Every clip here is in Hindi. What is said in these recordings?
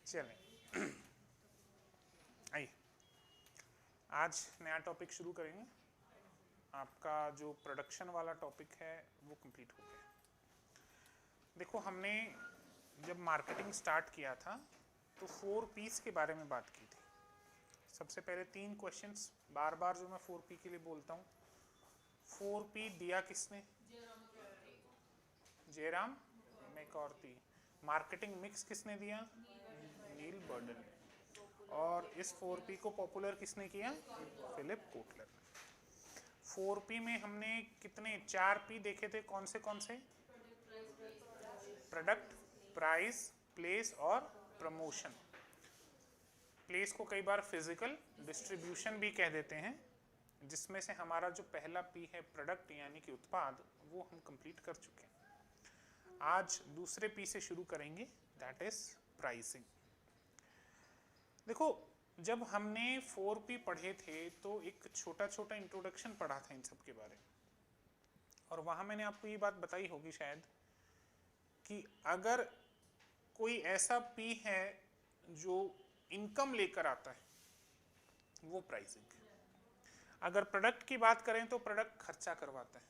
चलें, आइए आज नया टॉपिक शुरू करेंगे। आपका जो प्रोडक्शन वाला टॉपिक है वो कंप्लीट हो गया। देखो, हमने जब मार्केटिंग स्टार्ट किया था तो 4Ps के बारे में बात की थी। सबसे पहले 3 क्वेश्चंस बार बार जो मैं 4P के लिए बोलता हूँ। 4P दिया किसने? जयराम मैकॉर्थी। मार्केटिंग मिक्स किसने दिया? नील बर्डन। और इस 4P को पॉपुलर किसने किया? फिलिप कोटलर ने। 4P में हमने कितने 4P देखे थे? कौन से? प्रोडक्ट, प्राइस, प्लेस और प्रमोशन। प्लेस को कई बार फिजिकल डिस्ट्रीब्यूशन भी कह देते हैं, जिसमें से हमारा जो पहला P है प्रोडक्ट यानी कि उत्पाद, वो हम कंप्लीट कर चुके हैं। आज दूसरे P से शुरू करेंगे, दैट इज प्राइसिंग। देखो, जब हमने 4P पढ़े थे तो एक छोटा छोटा इंट्रोडक्शन पढ़ा था इन सब के बारे में, और वहां मैंने आपको ये बात बताई होगी शायद कि अगर कोई ऐसा P है जो इनकम लेकर आता है, वो प्राइसिंग है। अगर प्रोडक्ट की बात करें तो प्रोडक्ट खर्चा करवाता है।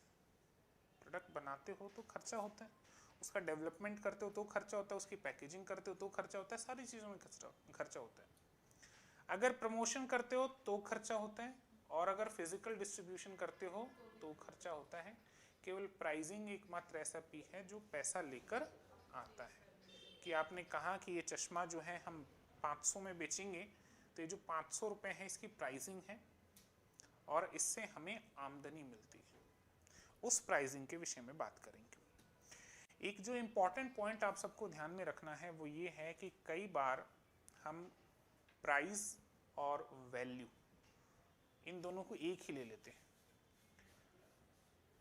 प्रोडक्ट बनाते हो तो खर्चा होता है, उसका डेवलपमेंट करते हो तो खर्चा होता है, उसकी पैकेजिंग करते हो तो खर्चा होता है, सारी चीज़ों में खर्चा होता है। अगर प्रमोशन करते हो तो खर्चा होता है, और अगर फिजिकल डिस्ट्रीब्यूशन करते हो तो खर्चा होता है। केवल प्राइसिंग एकमात्र ऐसा P है जो पैसा लेकर आता है। कि आपने कहा कि ये चश्मा जो है हम 500 में बेचेंगे, तो ये जो 500 रुपये है इसकी प्राइसिंग है और इससे हमें आमदनी मिलती है। उस प्राइसिंग के विषय में बात करेंगे। एक जो इम्पॉर्टेंट पॉइंट आप सबको ध्यान में रखना है वो ये है कि कई बार हम प्राइस और वैल्यू इन दोनों को एक ही ले लेते हैं।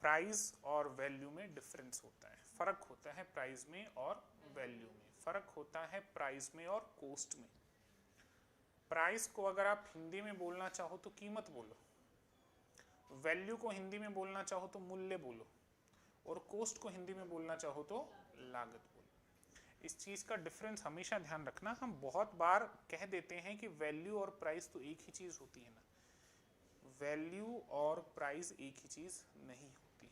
प्राइस और वैल्यू में डिफरेंस होता है, फर्क होता है प्राइस में और वैल्यू में, फर्क होता है प्राइस में और कॉस्ट में। प्राइस को अगर आप हिंदी में बोलना चाहो तो कीमत बोलो, वैल्यू को हिंदी में बोलना चाहो तो मूल्य बोलो, और कॉस्ट को हिंदी में बोलना चाहो तो लागत बोलो। इस चीज़ का डिफरेंस हमेशा ध्यान रखना। हम बहुत बार कह देते हैं कि वैल्यू और प्राइस तो एक ही चीज़ होती है ना। वैल्यू और प्राइस एक ही चीज़ नहीं होती।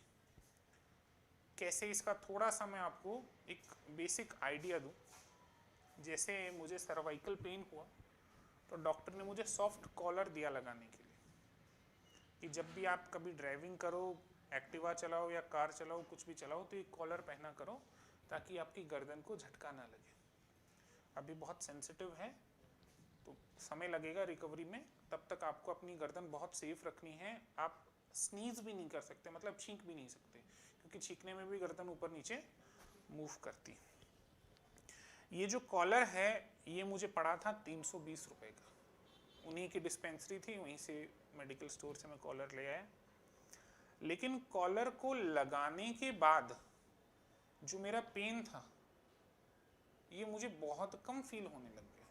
कैसे, इसका थोड़ा सा मैं आपको एक बेसिक आइडिया दूं। जैसे मुझे सर्वाइकल पेन हुआ तो डॉक्टर ने मुझे सॉफ्ट कॉलर दिया लगाने के लिए कि जब भी आप कभी ड्राइविंग करो, एक्टिवा चलाओ या कार चलाओ, कुछ भी चलाओ, तो ये कॉलर पहना करो ताकि आपकी गर्दन को झटका ना लगे। अभी बहुत सेंसिटिव है तो समय लगेगा रिकवरी में, तब तक आपको अपनी गर्दन बहुत सेफ रखनी है। आप स्नीज भी नहीं कर सकते, मतलब छींक भी नहीं सकते, क्योंकि छींकने में भी गर्दन ऊपर नीचे मूव करती। ये जो कॉलर है ये मुझे पड़ा था 320 रुपये का। उन्हीं की डिस्पेंसरी थी, वहीं से मेडिकल स्टोर से मैं कॉलर ले आया। लेकिन कॉलर को लगाने के बाद जो मेरा पेन था ये मुझे बहुत कम फील होने लग गया।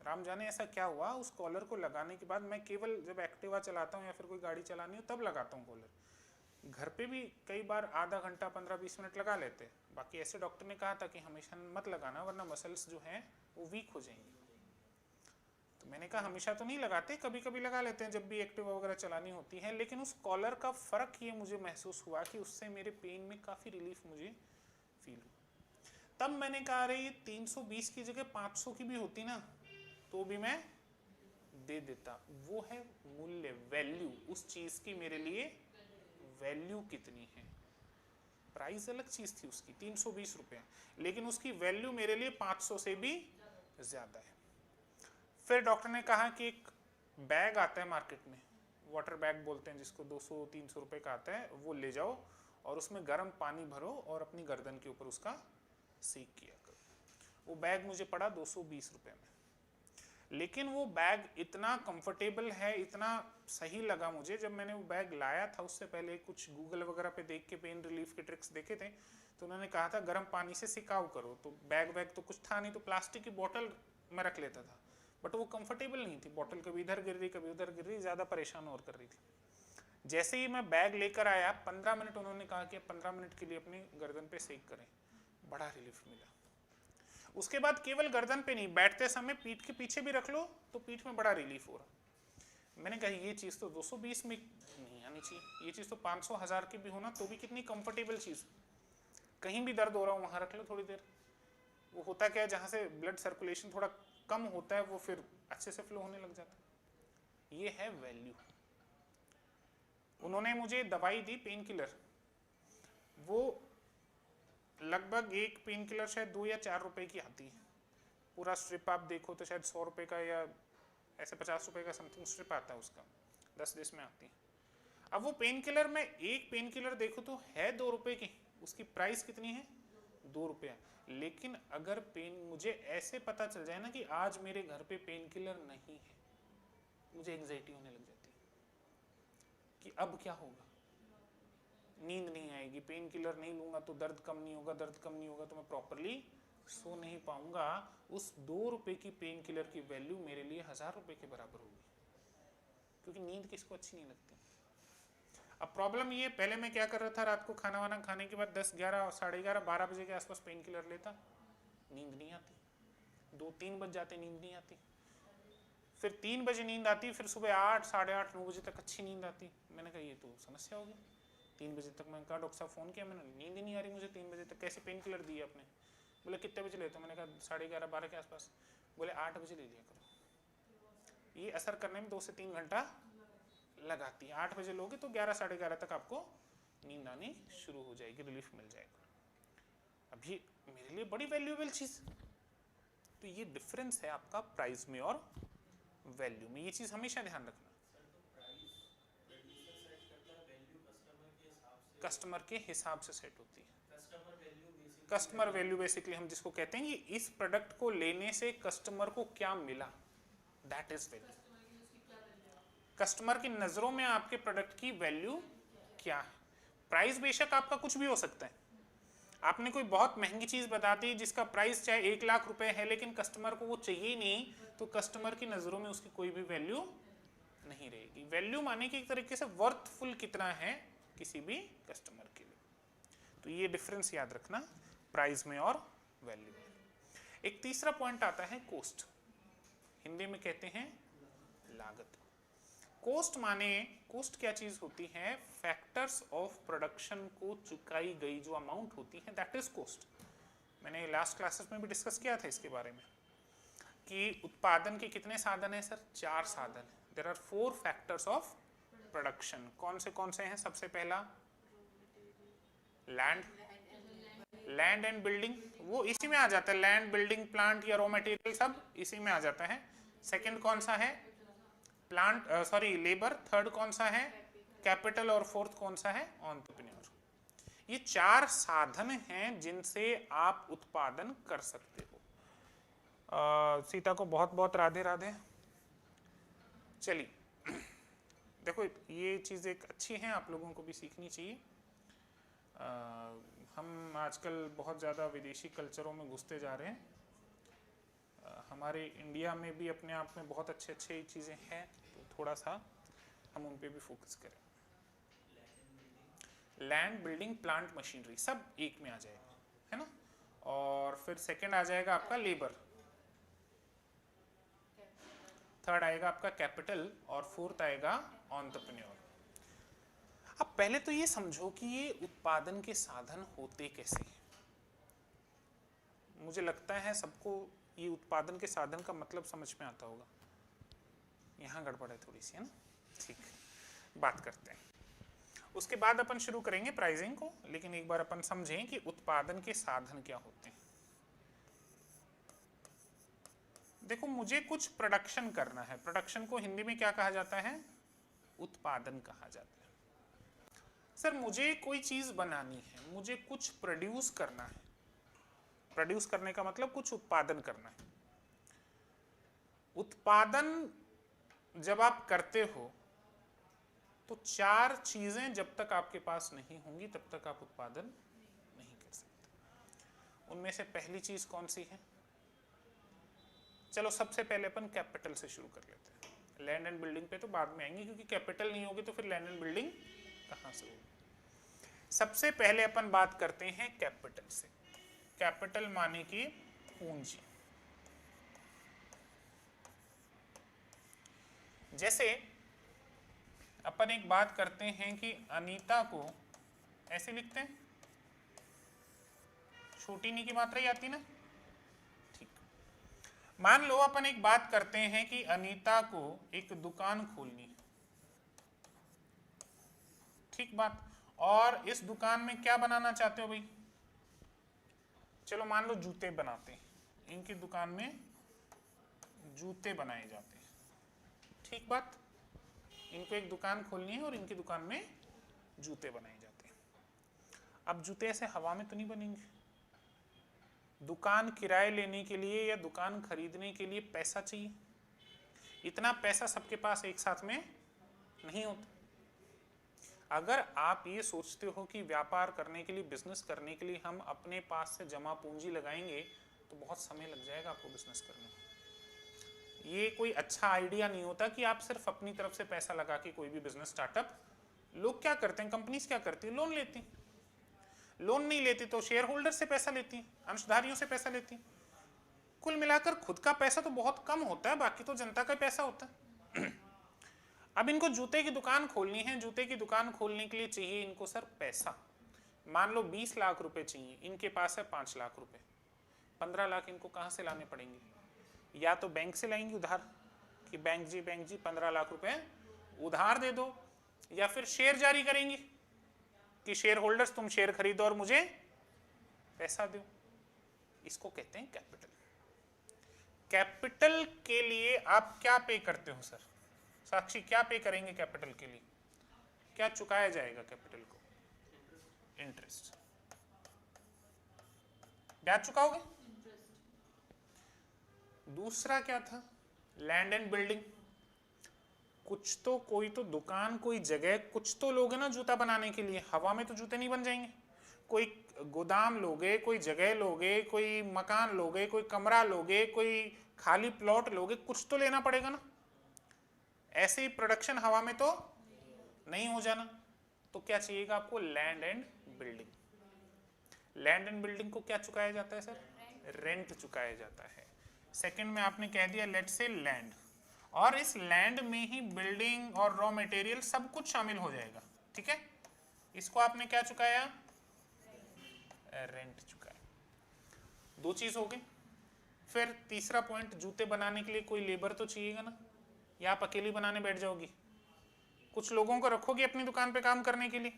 राम जाने ऐसा क्या हुआ। उस कॉलर को लगाने के बाद मैं केवल जब एक्टिवा चलाता हूँ या फिर कोई गाड़ी चलानी हो तब लगाता हूँ कॉलर। घर पे भी कई बार आधा घंटा 15-20 मिनट लगा लेते हैं। बाकी ऐसे डॉक्टर ने कहा था कि हमेशा मत लगाना, वरना मसल्स जो हैं वो वीक हो जाएंगी। तो मैंने कहा हमेशा तो नहीं लगाते, कभी कभी लगा लेते हैं जब भी एक्टिवा वगैरह चलानी होती है। लेकिन उस कॉलर का फ़र्क ये मुझे महसूस हुआ कि उससे मेरे पेन में काफ़ी रिलीफ मुझे फील हुआ। तब मैंने कहा अरे ये 320 की जगह 500 की भी होती ना तो भी मैं दे देता। वो है मूल्य, वैल्यू। उस चीज की मेरे लिए वैल्यू कितनी है। प्राइस अलग चीज थी उसकी 320 रुपया, लेकिन उसकी वैल्यू मेरे लिए 500 से भी ज्यादा है। फिर डॉक्टर ने कहा कि एक बैग आता है मार्केट में, वाटर बैग बोलते हैं जिसको, 200-300 रुपए का आता है, वो ले जाओ और उसमें गर्म पानी भरो और अपनी गर्दन के ऊपर उसका सेक किया करो। वो बैग मुझे पड़ा 220 रुपये में। लेकिन वो बैग इतना कंफर्टेबल है, इतना सही लगा मुझे। जब मैंने वो बैग लाया था उससे पहले कुछ गूगल वगैरह पे देख के पेन रिलीफ के ट्रिक्स देखे थे, तो उन्होंने कहा था गर्म पानी से सिकाव करो। तो बैग तो कुछ था नहीं, तो प्लास्टिक की बोतल में रख लेता था, बट वो कंफर्टेबल नहीं थी। बोतल कभी इधर गिर रही कभी उधर गिर रही, ज़्यादा परेशान और कर रही थी। जैसे ही मैं बैग लेकर आया 15 मिनट उन्होंने कहा कि 15 मिनट के लिए अपनी गर्दन पे सेक करें, बड़ा रिलीफ मिला। उसके बाद केवल गर्दन पे नहीं, बैठते समय पीठ के पीछे भी रख लो तो पीठ में बड़ा रिलीफ हो रहा। मैंने कहा ये चीज़ तो 220 में नहीं आनी चाहिए, ये चीज़ तो 500 1000 की भी होना तो भी कितनी कंफर्टेबल चीज़। कहीं भी दर्द हो रहा हो वहाँ रख लो थोड़ी देर। वो होता क्या है, जहाँ से ब्लड सर्कुलेशन थोड़ा कम होता है वो फिर अच्छे से फ्लो होने लग जाता है। ये है वैल्यू। उन्होंने मुझे दवाई दी पेन किलर, वो लगभग एक पेन किलर शायद 2 या 4 रुपए की आती है। पूरा स्ट्रिप आप देखो तो शायद 100 रुपए का या ऐसे 50 रुपए का समथिंग स्ट्रिप आता है उसका, 10 देश में आती है। अब वो पेन किलर में एक पेन किलर देखो तो है 2 रुपए की, उसकी प्राइस कितनी है 2 रुपया। लेकिन अगर मुझे ऐसे पता चल जाए ना कि आज मेरे घर पे पेन किलर नहीं है, मुझे एंग्जाइटी होने लग जाती है कि अब क्या होगा, नींद नहीं आएगी, पेन किलर नहीं लूंगा तो दर्द कम नहीं होगा, दर्द कम नहीं होगा तो मैं प्रॉपरली सो नहीं पाऊंगा। उस 2 रुपए की पेन किलर की वैल्यू मेरे लिए 1000 रुपए के बराबर होगी, क्योंकि नींद किसको अच्छी नहीं लगती। अब प्रॉब्लम ये, पहले मैं क्या कर रहा था, रात को खाना वाना खाने के बाद 10 11 साढ़े 11 12 बजे के आसपास पेन किलर लेता, नींद नहीं आती, 2-3 बज जाते नींद नहीं आती, फिर 3 बजे नींद आती, फिर सुबह 8 साढ़े 8 9 बजे तक अच्छी नींद आती। मैंने कहा ये तो समस्या होगी। 3 बजे तक मैंने कहा डॉक्टर साहब फ़ोन किया, मैंने नींद ही नहीं आ रही मुझे 3 बजे तक, कैसे पेन किलर दिए आपने? बोले कितने बजे लेते हो? मैंने कहा 11:30 12 के आसपास। बोले 8 बजे ले लिया करो, ये असर करने में 2 से 3 घंटा लगाती है। 8 बजे लोगे तो 11 साढ़े 11 तक आपको नींद आनी शुरू हो जाएगी, रिलीफ मिल जाएगा। अब ये मेरे लिए बड़ी वैल्यूएबल चीज़। तो ये डिफरेंस है आपका प्राइस में और वैल्यू में, ये चीज़ हमेशा ध्यान रखना। कस्टमर के हिसाब से सेट होती है। कस्टमर वैल्यू बेसिकली हम जिसको कहते हैं कि इस प्रोडक्ट को लेने से कस्टमर को क्या मिला, दैट इज वैल्यू। कस्टमर की नजरों में आपके प्रोडक्ट की वैल्यू क्या है। प्राइस बेशक आपका कुछ भी हो सकता है, आपने कोई बहुत महंगी चीज बता दी जिसका प्राइस चाहे 1 लाख रुपए है, लेकिन कस्टमर को वो चाहिए नहीं, तो कस्टमर की नजरों में उसकी कोई भी वैल्यू नहीं रहेगी। वैल्यू माने कि एक तरीके से वर्थफुल कितना है किसी भी कस्टमर के लिए। तो ये डिफरेंस याद रखना प्राइस में और वैल्यू में। एक तीसरा पॉइंट आता है कोस्ट, हिंदी में कहते हैं लागत। कोस्ट माने, कोस्ट क्या चीज होती है? फैक्टर्स ऑफ प्रोडक्शन को चुकाई गई जो अमाउंट होती है, दैट इज कोस्ट। मैंने लास्ट क्लासेस में भी डिस्कस किया था इसके बारे में कि उत्पादन के कितने साधन है सर? 4 साधन। There are 4 factors of production. कौन से हैं? सबसे पहला लैंड एंड बिल्डिंग, वो इसी में आ जाता है, लैंड बिल्डिंग प्लांट या रॉ मटेरियल सब इसी में आ जाता है। सेकंड कौन सा है? लेबर। थर्ड कौन सा है? कैपिटल। और फोर्थ कौन सा है? एंटरप्रेन्योर। ये 4 साधन हैं जिनसे आप उत्पादन कर सकते हो। सीता को बहुत बहुत राधे राधे। चलिए देखो, ये चीज़ एक अच्छी है, आप लोगों को भी सीखनी चाहिए। हम आजकल बहुत ज़्यादा विदेशी कल्चरों में घुसते जा रहे हैं। हमारे इंडिया में भी अपने आप में बहुत अच्छे अच्छे चीज़ें हैं, तो थोड़ा सा हम उन पे भी फोकस करें। लैंड, बिल्डिंग, प्लांट, मशीनरी सब एक में आ जाएगा, है ना। और फिर सेकंड आ जाएगा आपका लेबर, थर्ड आएगा आपका कैपिटल, और फोर्थ आएगा एंटरप्रेन्योर। अब पहले तो ये समझो कि ये उत्पादन के साधन होते कैसे। मुझे लगता है सबको ये उत्पादन के साधन का मतलब समझ में आता होगा। यहाँ गड़बड़ है थोड़ी सी, है ना। ठीक, बात करते हैं, उसके बाद अपन शुरू करेंगे प्राइसिंग को। लेकिन एक बार अपन समझें कि उत्पादन के साधन क्या होते हैं। देखो, मुझे कुछ प्रोडक्शन करना है। प्रोडक्शन को हिंदी में क्या कहा जाता है? उत्पादन कहा जाता है। सर मुझे कोई चीज बनानी है, मुझे कुछ प्रोड्यूस करना है। प्रोड्यूस करने का मतलब कुछ उत्पादन करना है। उत्पादन जब आप करते हो तो 4 चीजें जब तक आपके पास नहीं होंगी तब तक आप उत्पादन नहीं कर सकते। उनमें से पहली चीज कौन सी है? चलो सबसे पहले अपन कैपिटल से शुरू कर लेते हैं। लैंड एंड बिल्डिंग पे तो बाद में आएंगे, क्योंकि कैपिटल नहीं होगी तो फिर लैंड एंड बिल्डिंग कहाँ से होगी। सबसे पहले अपन बात करते हैं कैपिटल से। कैपिटल माने कि पूंजी। जैसे अपन एक बात करते हैं कि अनीता को ऐसे लिखते हैं, छोटी नी की मात्रा ही आती ना, ठीक। मान लो अपन एक बात करते हैं कि अनीता को एक दुकान खोलनी है, ठीक बात, और इस दुकान में क्या बनाना चाहते हो भाई? चलो मान लो जूते बनाते हैं, इनकी दुकान में जूते बनाए जाते हैं, ठीक बात। इनको एक दुकान खोलनी है और इनकी दुकान में जूते बनाए जाते हैं। अब जूते ऐसे हवा में तो नहीं बनेंगे, दुकान किराए लेने के लिए या दुकान खरीदने के लिए पैसा चाहिए। इतना पैसा सबके पास एक साथ में नहीं होता। अगर आप ये सोचते हो कि व्यापार करने के लिए, बिजनेस करने के लिए हम अपने पास से जमा पूंजी लगाएंगे तो बहुत समय लग जाएगा आपको बिजनेस करने में। ये कोई अच्छा आइडिया नहीं होता कि आप सिर्फ अपनी तरफ से पैसा लगा के कोई भी बिजनेस स्टार्टअप। लोग क्या करते हैं, कंपनीज क्या करती है, लोन लेती हैं। लोन नहीं लेती तो शेयर होल्डर से पैसा लेती हैं, अंशधारियों से पैसा लेती हैं। कुल मिलाकर खुद का पैसा तो बहुत कम होता है, बाकी तो जनता का पैसा होता है। अब इनको जूते की दुकान खोलनी है, जूते की दुकान खोलने के लिए चाहिए इनको सर पैसा। मान लो 20 लाख रुपए चाहिए, इनके पास है 5 लाख रुपए, 15 लाख इनको कहाँ से लाने पड़ेंगे? या तो बैंक से लाएंगे उधार कि बैंक जी 15 लाख रुपए उधार दे दो, या फिर शेयर जारी करेंगे कि शेयर होल्डर्स तुम शेयर खरीदो और मुझे पैसा दो। इसको कहते हैं कैपिटल। कैपिटल के लिए आप क्या पे करते हो सर? साक्षी क्या पे करेंगे कैपिटल के लिए? क्या चुकाया जाएगा कैपिटल को? इंटरेस्ट। ब्याज चुकाओगे? दूसरा क्या था? Land and building. कुछ तो, कोई तो दुकान, कोई जगह, कुछ तो लोगे ना जूता बनाने के लिए। हवा में तो जूते नहीं बन जाएंगे। कोई गोदाम लोगे, कोई जगह लोगे, कोई मकान लोगे, कोई कमरा लोगे, कोई खाली प्लॉट लोगे, कुछ तो लेना पड़ेगा ना। ऐसे ही प्रोडक्शन हवा में तो नहीं हो जाना। तो क्या चाहिएगा आपको? Land and building. Land and building को क्या चुकाया जाता है सर? रेंट चुकाया जाता है। सेकंड में आपने कह दिया लेट से लैंड, और इस लैंड में ही बिल्डिंग और रॉ मटेरियल सब कुछ शामिल हो जाएगा, ठीक है। इसको आपने क्या चुकाया? रेंट चुकाया। दो चीज हो गई। फिर तीसरा पॉइंट, जूते बनाने के लिए कोई लेबर तो चाहिएगा ना, या आप अकेली बनाने बैठ जाओगी? कुछ लोगों को रखोगे अपनी दुकान पे काम करने के लिए।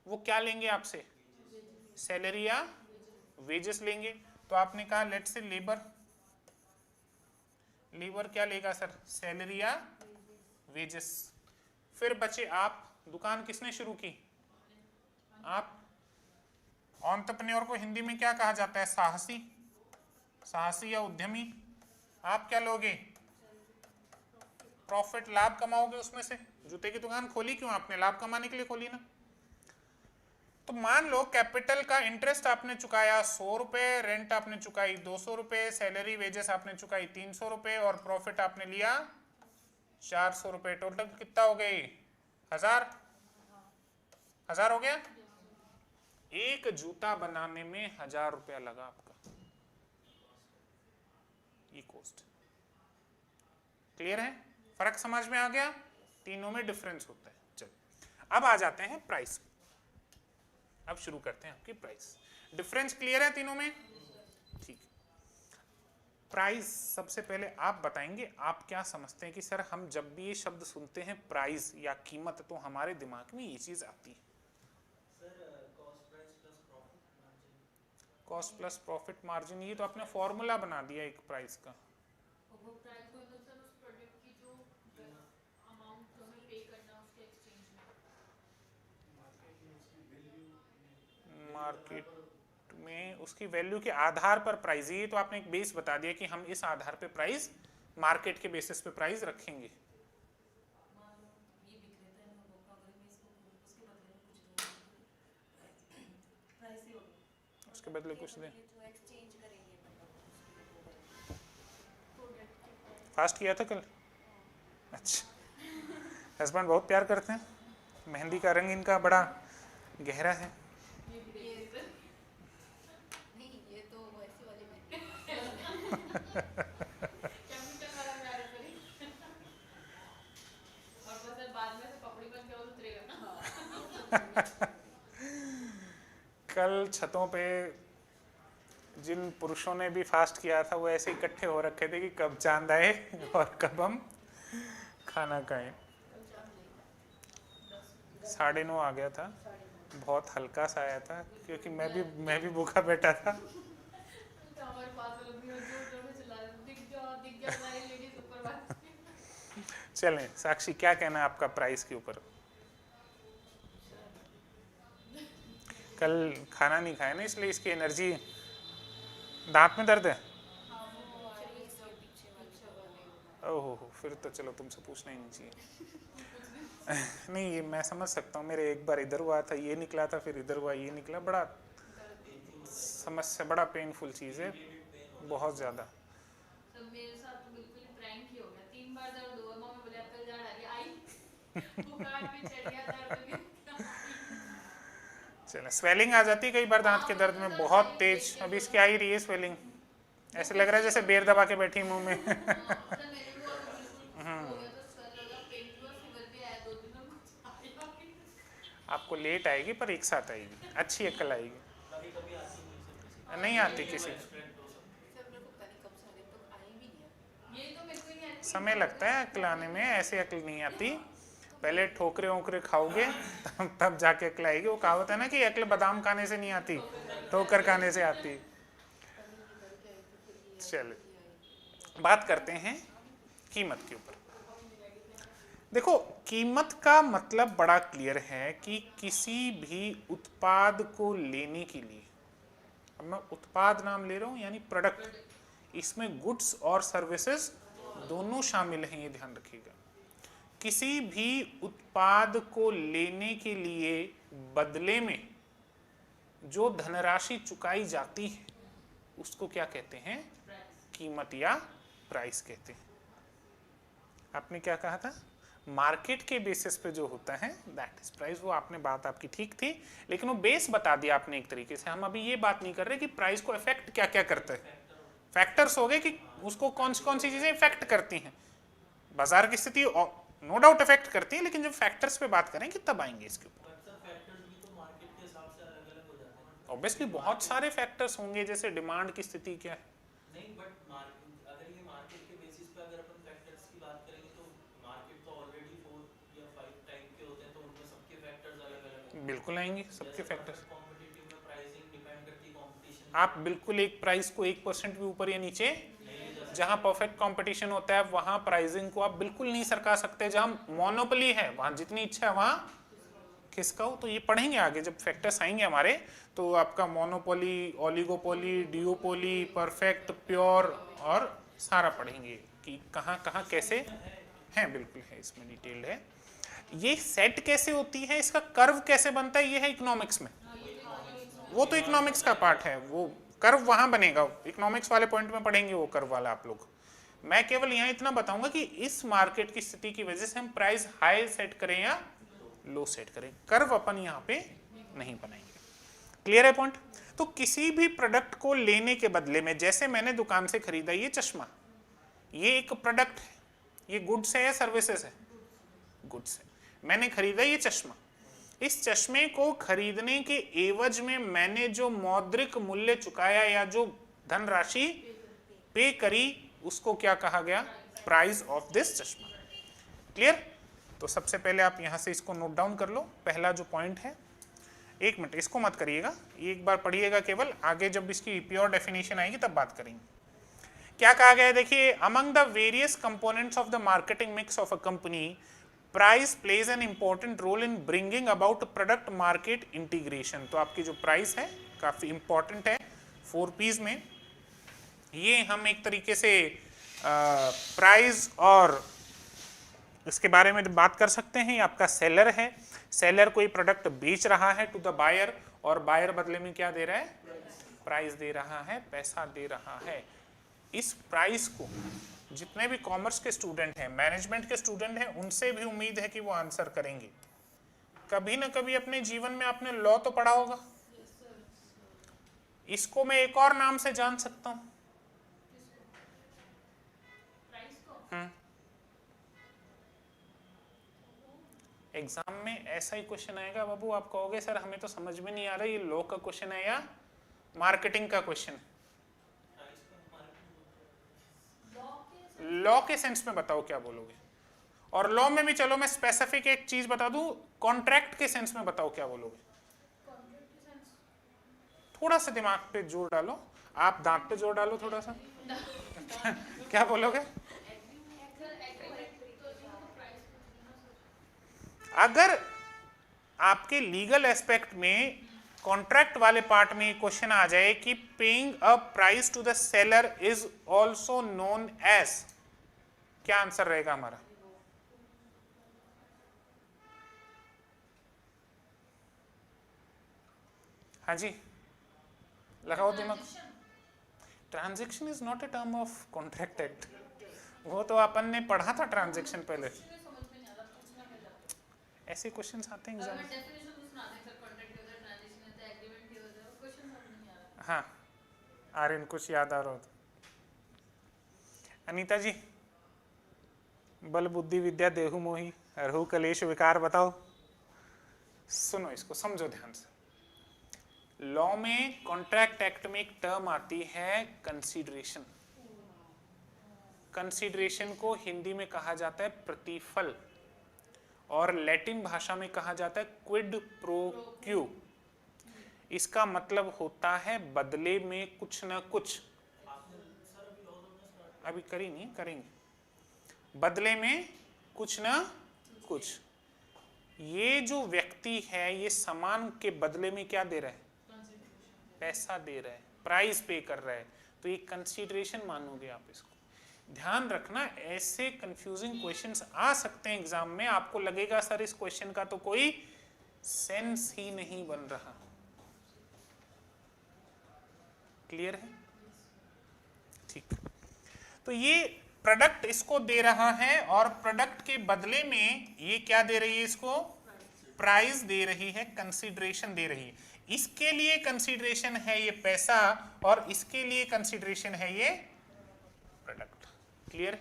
वो क्या लेंगे आपसे? सैलरी या वेजेस लेंगे। तो आपने कहा लेट से लेबर। लेबर क्या लेगा सर? सैलरी या वेजेस। फिर बचे आप। दुकान किसने शुरू की? आप। एंटरप्रेन्योर को हिंदी में क्या कहा जाता है? साहसी। साहसी या उद्यमी। आप क्या लोगे? प्रॉफिट, लाभ कमाओगे उसमें से। जूते की दुकान खोली क्यों आपने? लाभ कमाने के लिए खोली ना। तो मान लो कैपिटल का इंटरेस्ट आपने चुकाया 100 रुपए, रेंट आपने चुकाई 200 रुपए, सैलरी वेजेस आपने चुकाई 300 रुपए, और प्रॉफिट आपने लिया 400 रुपए। टोटल कितना हो गई? 1000 हो गया। एक जूता बनाने में 1000 रुपया लगा आपका, ये कॉस्ट। क्लियर है? फर्क समझ में आ गया? तीनों में डिफरेंस होता है। चलो अब आ जाते हैं प्राइस। अब शुरू करते हैं आपकी प्राइस। डिफरेंस क्लियर है तीनों में? ठीक। प्राइस सबसे पहले आप बताएंगे, आप क्या समझते हैं कि सर हम जब भी ये शब्द सुनते हैं प्राइस या कीमत, तो हमारे दिमाग में ये चीज आती है। कॉस्ट प्लस प्रॉफिट मार्जिन, ये तो आपने फॉर्मूला बना दिया एक प्राइस का। मार्केट में उसकी वैल्यू के आधार पर प्राइस, ये तो आपने एक बेस बता दिया कि हम इस आधार पे प्राइस, मार्केट के बेसिस पे प्राइस रखेंगे। उसके बदले कुछ दें। फास्ट किया था कल? अच्छा। हस्बैंड बहुत प्यार करते हैं, मेहंदी का रंग इनका बड़ा गहरा है। कल छतों पे जिन पुरुषों ने भी फास्ट किया था वो ऐसे इकट्ठे हो रखे थे कि कब चांद आए और कब हम खाना खाएं। 9:30 आ गया था, बहुत हल्का सा आया था क्योंकि मैं भी भूखा बैठा था। चलें, साक्षी क्या कहना है आपका प्राइस के ऊपर? कल खाना नहीं खाया ना, इसलिए इसकी एनर्जी। दांत में दर्द है? ओहो, फिर तो चलो तुमसे पूछना ही नहीं चाहिए। नहीं, ये मैं समझ सकता हूँ, मेरे एक बार इधर हुआ था, ये निकला था, फिर इधर हुआ, ये निकला। बड़ा समस्या, बड़ा पेनफुल चीज़ है, बहुत ज़्यादा। चलो, स्वेलिंग आ जाती है कई बार दांत के दर्द में, बहुत तेज। अभी इसकी आ ही रही है स्वेलिंग, ऐसे लग रहा है जैसे बेर दबा के बैठी मुंह में। आपको लेट आएगी पर एक साथ आएगी, अच्छी अक्ल आएगी। नहीं आती किसी, समय लगता है अक्ल आने में, ऐसे अक्ल नहीं आती। पहले ठोकरे ओकरे खाओगे तब जाके अक्ल आएगी। वो कहावत है ना कि अक्ल बादाम खाने से नहीं आती, ठोकर खाने से आती। चलिए बात करते हैं कीमत के ऊपर। देखो, कीमत का मतलब बड़ा क्लियर है कि किसी भी उत्पाद को लेने के लिए, अब मैं उत्पाद नाम ले रहा हूं यानी प्रोडक्ट, इसमें गुड्स और सर्विसेज दोनों शामिल हैं, ये ध्यान रखिएगा। किसी भी उत्पाद को लेने के लिए बदले में जो धनराशि चुकाई जाती है उसको क्या कहते हैं? कीमत या प्राइस कहते हैं। आपने क्या कहा था? मार्केट के बेसिस पे जो होता है दैट इज प्राइस। वो आपने बात आपकी ठीक थी, लेकिन वो बेस बता दिया आपने एक तरीके से। हम अभी ये बात नहीं कर रहे कि प्राइस को इफेक्ट क्या क्या करता है। फैक्टर्स हो गए कि उसको कौन सी चीजें इफेक्ट करती हैं। बाजार की स्थिति नो डाउट इफेक्ट करती है, लेकिन जब फैक्टर्स पे बात करेंगे तब आएंगे इसके ऊपर। ऑब्वियसली बहुत सारे फैक्टर्स होंगे, जैसे डिमांड की स्थिति क्या है। नहीं, बट अगर ये मार्केट के बेसिस पे अगर अपन फैक्टर्स की बात करेंगे तो मार्केट तो ऑलरेडी 4 या 5 टाइप के होते हैं, तो उनमें सबके फैक्टर्स अलग-अलग हैं। बिल्कुल आएंगे सबके फैक्टर्स। कॉम्पिटिटिव में प्राइसिंग डिपेंड करती है कंपटीशन। आप बिल्कुल एक प्राइस को 1% भी ऊपर या नीचे, जहां परफेक्ट कंपटीशन होता है वहां प्राइसिंग को आप बिल्कुल नहीं सरका सकते। जहां मोनोपोली है वहां जितनी इच्छा है वहां किसका हो। तो ये पढ़ेंगे आगे जब फैक्टर्स आएंगे हमारे, तो आपका मोनोपोली, ओलिगोपोली, डिओपोली, परफेक्ट, प्योर और सारा पढ़ेंगे कि कहाँ कहाँ कैसे हैं। बिल्कुल है, इसमें डिटेल्ड है। ये सेट कैसे होती है, इसका कर्व कैसे बनता है, ये है इकोनॉमिक्स में। वो तो इकोनॉमिक्स का पार्ट है, वो कर्व वहां बनेगा, इकोनॉमिक्स वाले पॉइंट में पढ़ेंगे वो कर्व वाला आप लोग। मैं केवल यहाँ इतना बताऊंगा कि इस मार्केट की स्थिति की वजह से हम प्राइस हाई सेट करें या लो सेट करें, कर्व अपन यहाँ पे नहीं बनाएंगे। क्लियर है पॉइंट? तो किसी भी प्रोडक्ट को लेने के बदले में, जैसे मैंने दुकान से खरीदा ये चश्मा, ये एक प्रोडक्ट है, ये गुड्स है या सर्विसेज है? गुड्स है। मैंने खरीदा ये चश्मा, इस चश्मे को खरीदने के एवज में मैंने जो मौद्रिक मूल्य चुकाया या जो धनराशि पे करी उसको क्या कहा गया? प्राइस ऑफ दिस चश्मा। क्लियर? तो सबसे पहले आप यहां से इसको नोट डाउन कर लो। पहला जो पॉइंट है, 1 मिनट इसको मत करिएगा, एक बार पढ़िएगा केवल, आगे जब इसकी प्योर डेफिनेशन आएगी तब बात करेंगे। क्या कहा गया है देखिए, among the various components of the marketing mix of a company, price plays an important role in bringing about product market integration. तो आपकी जो प्राइस है काफी इंपॉर्टेंट है 4 P's में। ये हम एक तरीके से प्राइस और इसके बारे में बात कर सकते हैं। आपका सेलर है, सेलर कोई प्रोडक्ट बेच रहा है टू द बायर, और बायर बदले में क्या दे रहा है? प्राइस दे रहा है, पैसा दे रहा है। इस प्राइस को जितने भी कॉमर्स के स्टूडेंट हैं, मैनेजमेंट के स्टूडेंट हैं, उनसे भी उम्मीद है कि वो आंसर करेंगे। कभी ना कभी अपने जीवन में आपने लॉ तो पढ़ा होगा। इसको मैं एक और नाम से जान सकता हूं, एग्जाम में ऐसा ही क्वेश्चन आएगा बाबू, आप कहोगे सर हमें तो समझ में नहीं आ रहा ये लॉ का क्वेश्चन है या मार्केटिंग का क्वेश्चन है। लॉ के सेंस में बताओ क्या बोलोगे, और लॉ में भी चलो मैं स्पेसिफिक एक चीज बता दूं, कॉन्ट्रैक्ट के सेंस में बताओ क्या बोलोगे। थोड़ा सा दिमाग पे जोर डालो, आप दांत पे जोर डालो थोड़ा सा। क्या बोलोगे? अगर आपके लीगल एस्पेक्ट में कॉन्ट्रैक्ट वाले पार्ट में क्वेश्चन आ जाए कि paying a price to the seller is also known as, क्या आंसर रहेगा हमारा? हाँ जी लगाओ दिमाग। Transaction is not a term of contract act, वो तो अपन ने पढ़ा था ट्रांजैक्शन पहले। ऐसे क्वेश्चंस आते हैं एग्जाम। हाँ आर्यन कुछ याद आ रहा हो तो। अनीता जी, बल बुद्धि विद्या देहु मोही रहु कलेश विकार बताओ। सुनो इसको, समझो ध्यान से। लॉ में कॉन्ट्रैक्ट एक्ट में एक टर्म आती है कंसीडरेशन। कंसीडरेशन को हिंदी में कहा जाता है प्रतिफल, और लैटिन भाषा में कहा जाता है क्विड प्रो क्यू। इसका मतलब होता है बदले में कुछ ना कुछ। अभी करी नहीं, करेंगे। बदले में कुछ ना कुछ। ये जो व्यक्ति है ये सामान के बदले में क्या दे रहा है? पैसा दे रहा है, प्राइस पे कर रहा है, तो ये कंसीडरेशन मानोगे आप इसको। ध्यान रखना, ऐसे कंफ्यूजिंग क्वेश्चंस आ सकते हैं एग्जाम में, आपको लगेगा सर इस क्वेश्चन का तो कोई सेंस ही नहीं बन रहा। क्लियर है? ठीक। तो ये प्रोडक्ट इसको दे रहा है, और प्रोडक्ट के बदले में ये क्या दे रही है? इसको प्राइस दे रही है, कंसीडरेशन दे रही है। इसके लिए कंसीडरेशन है ये पैसा, और इसके लिए कंसीडरेशन है ये प्रोडक्ट। क्लियर?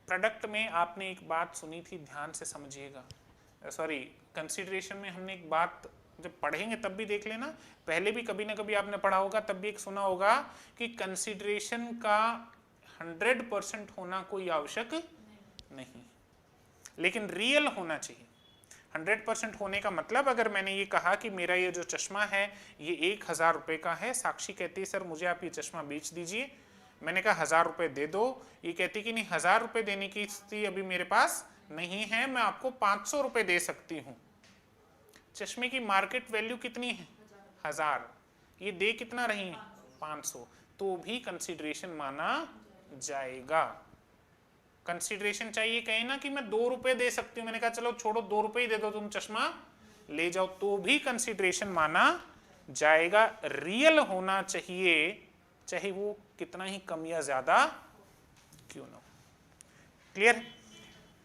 प्रोडक्ट में आपने एक बात सुनी थी, ध्यान से समझिएगा। सॉरी, कंसीडरेशन में हमने एक बात जब पढ़ेंगे तब भी देख लेना, पहले भी कभी ना कभी आपने पढ़ा होगा, तब भी एक सुना होगा कि कंसीडरेशन का 100% होना कोई आवश्यक नहीं, लेकिन रियल होना चाहिए। 100% होने का मतलब, अगर मैंने ये कहा कि मेरा ये जो चश्मा है ये 1000 रुपये का है, साक्षी कहती है सर मुझे आप ये चश्मा बेच दीजिए, मैंने कहा 1000 रुपये दे दो, ये कहती कि नहीं 1000 रुपये देने की स्थिति अभी मेरे पास नहीं है, मैं आपको 500 रुपये दे सकती हूँ। चश्मे की मार्केट वैल्यू कितनी है? 1000, ये दे कितना रही है? 500, तो भी कंसीडरेशन माना जाएगा। कंसीडरेशन चाहिए, कहे ना कि मैं 2 रुपये दे सकती हूँ, मैंने कहा चलो छोड़ो 2 रुपये ही दे दो, तुम चश्मा ले जाओ, तो भी कंसीडरेशन माना जाएगा। रियल होना चाहिए, चाहे वो कितना ही कम या ज्यादा क्यों ना हो। क्लियर?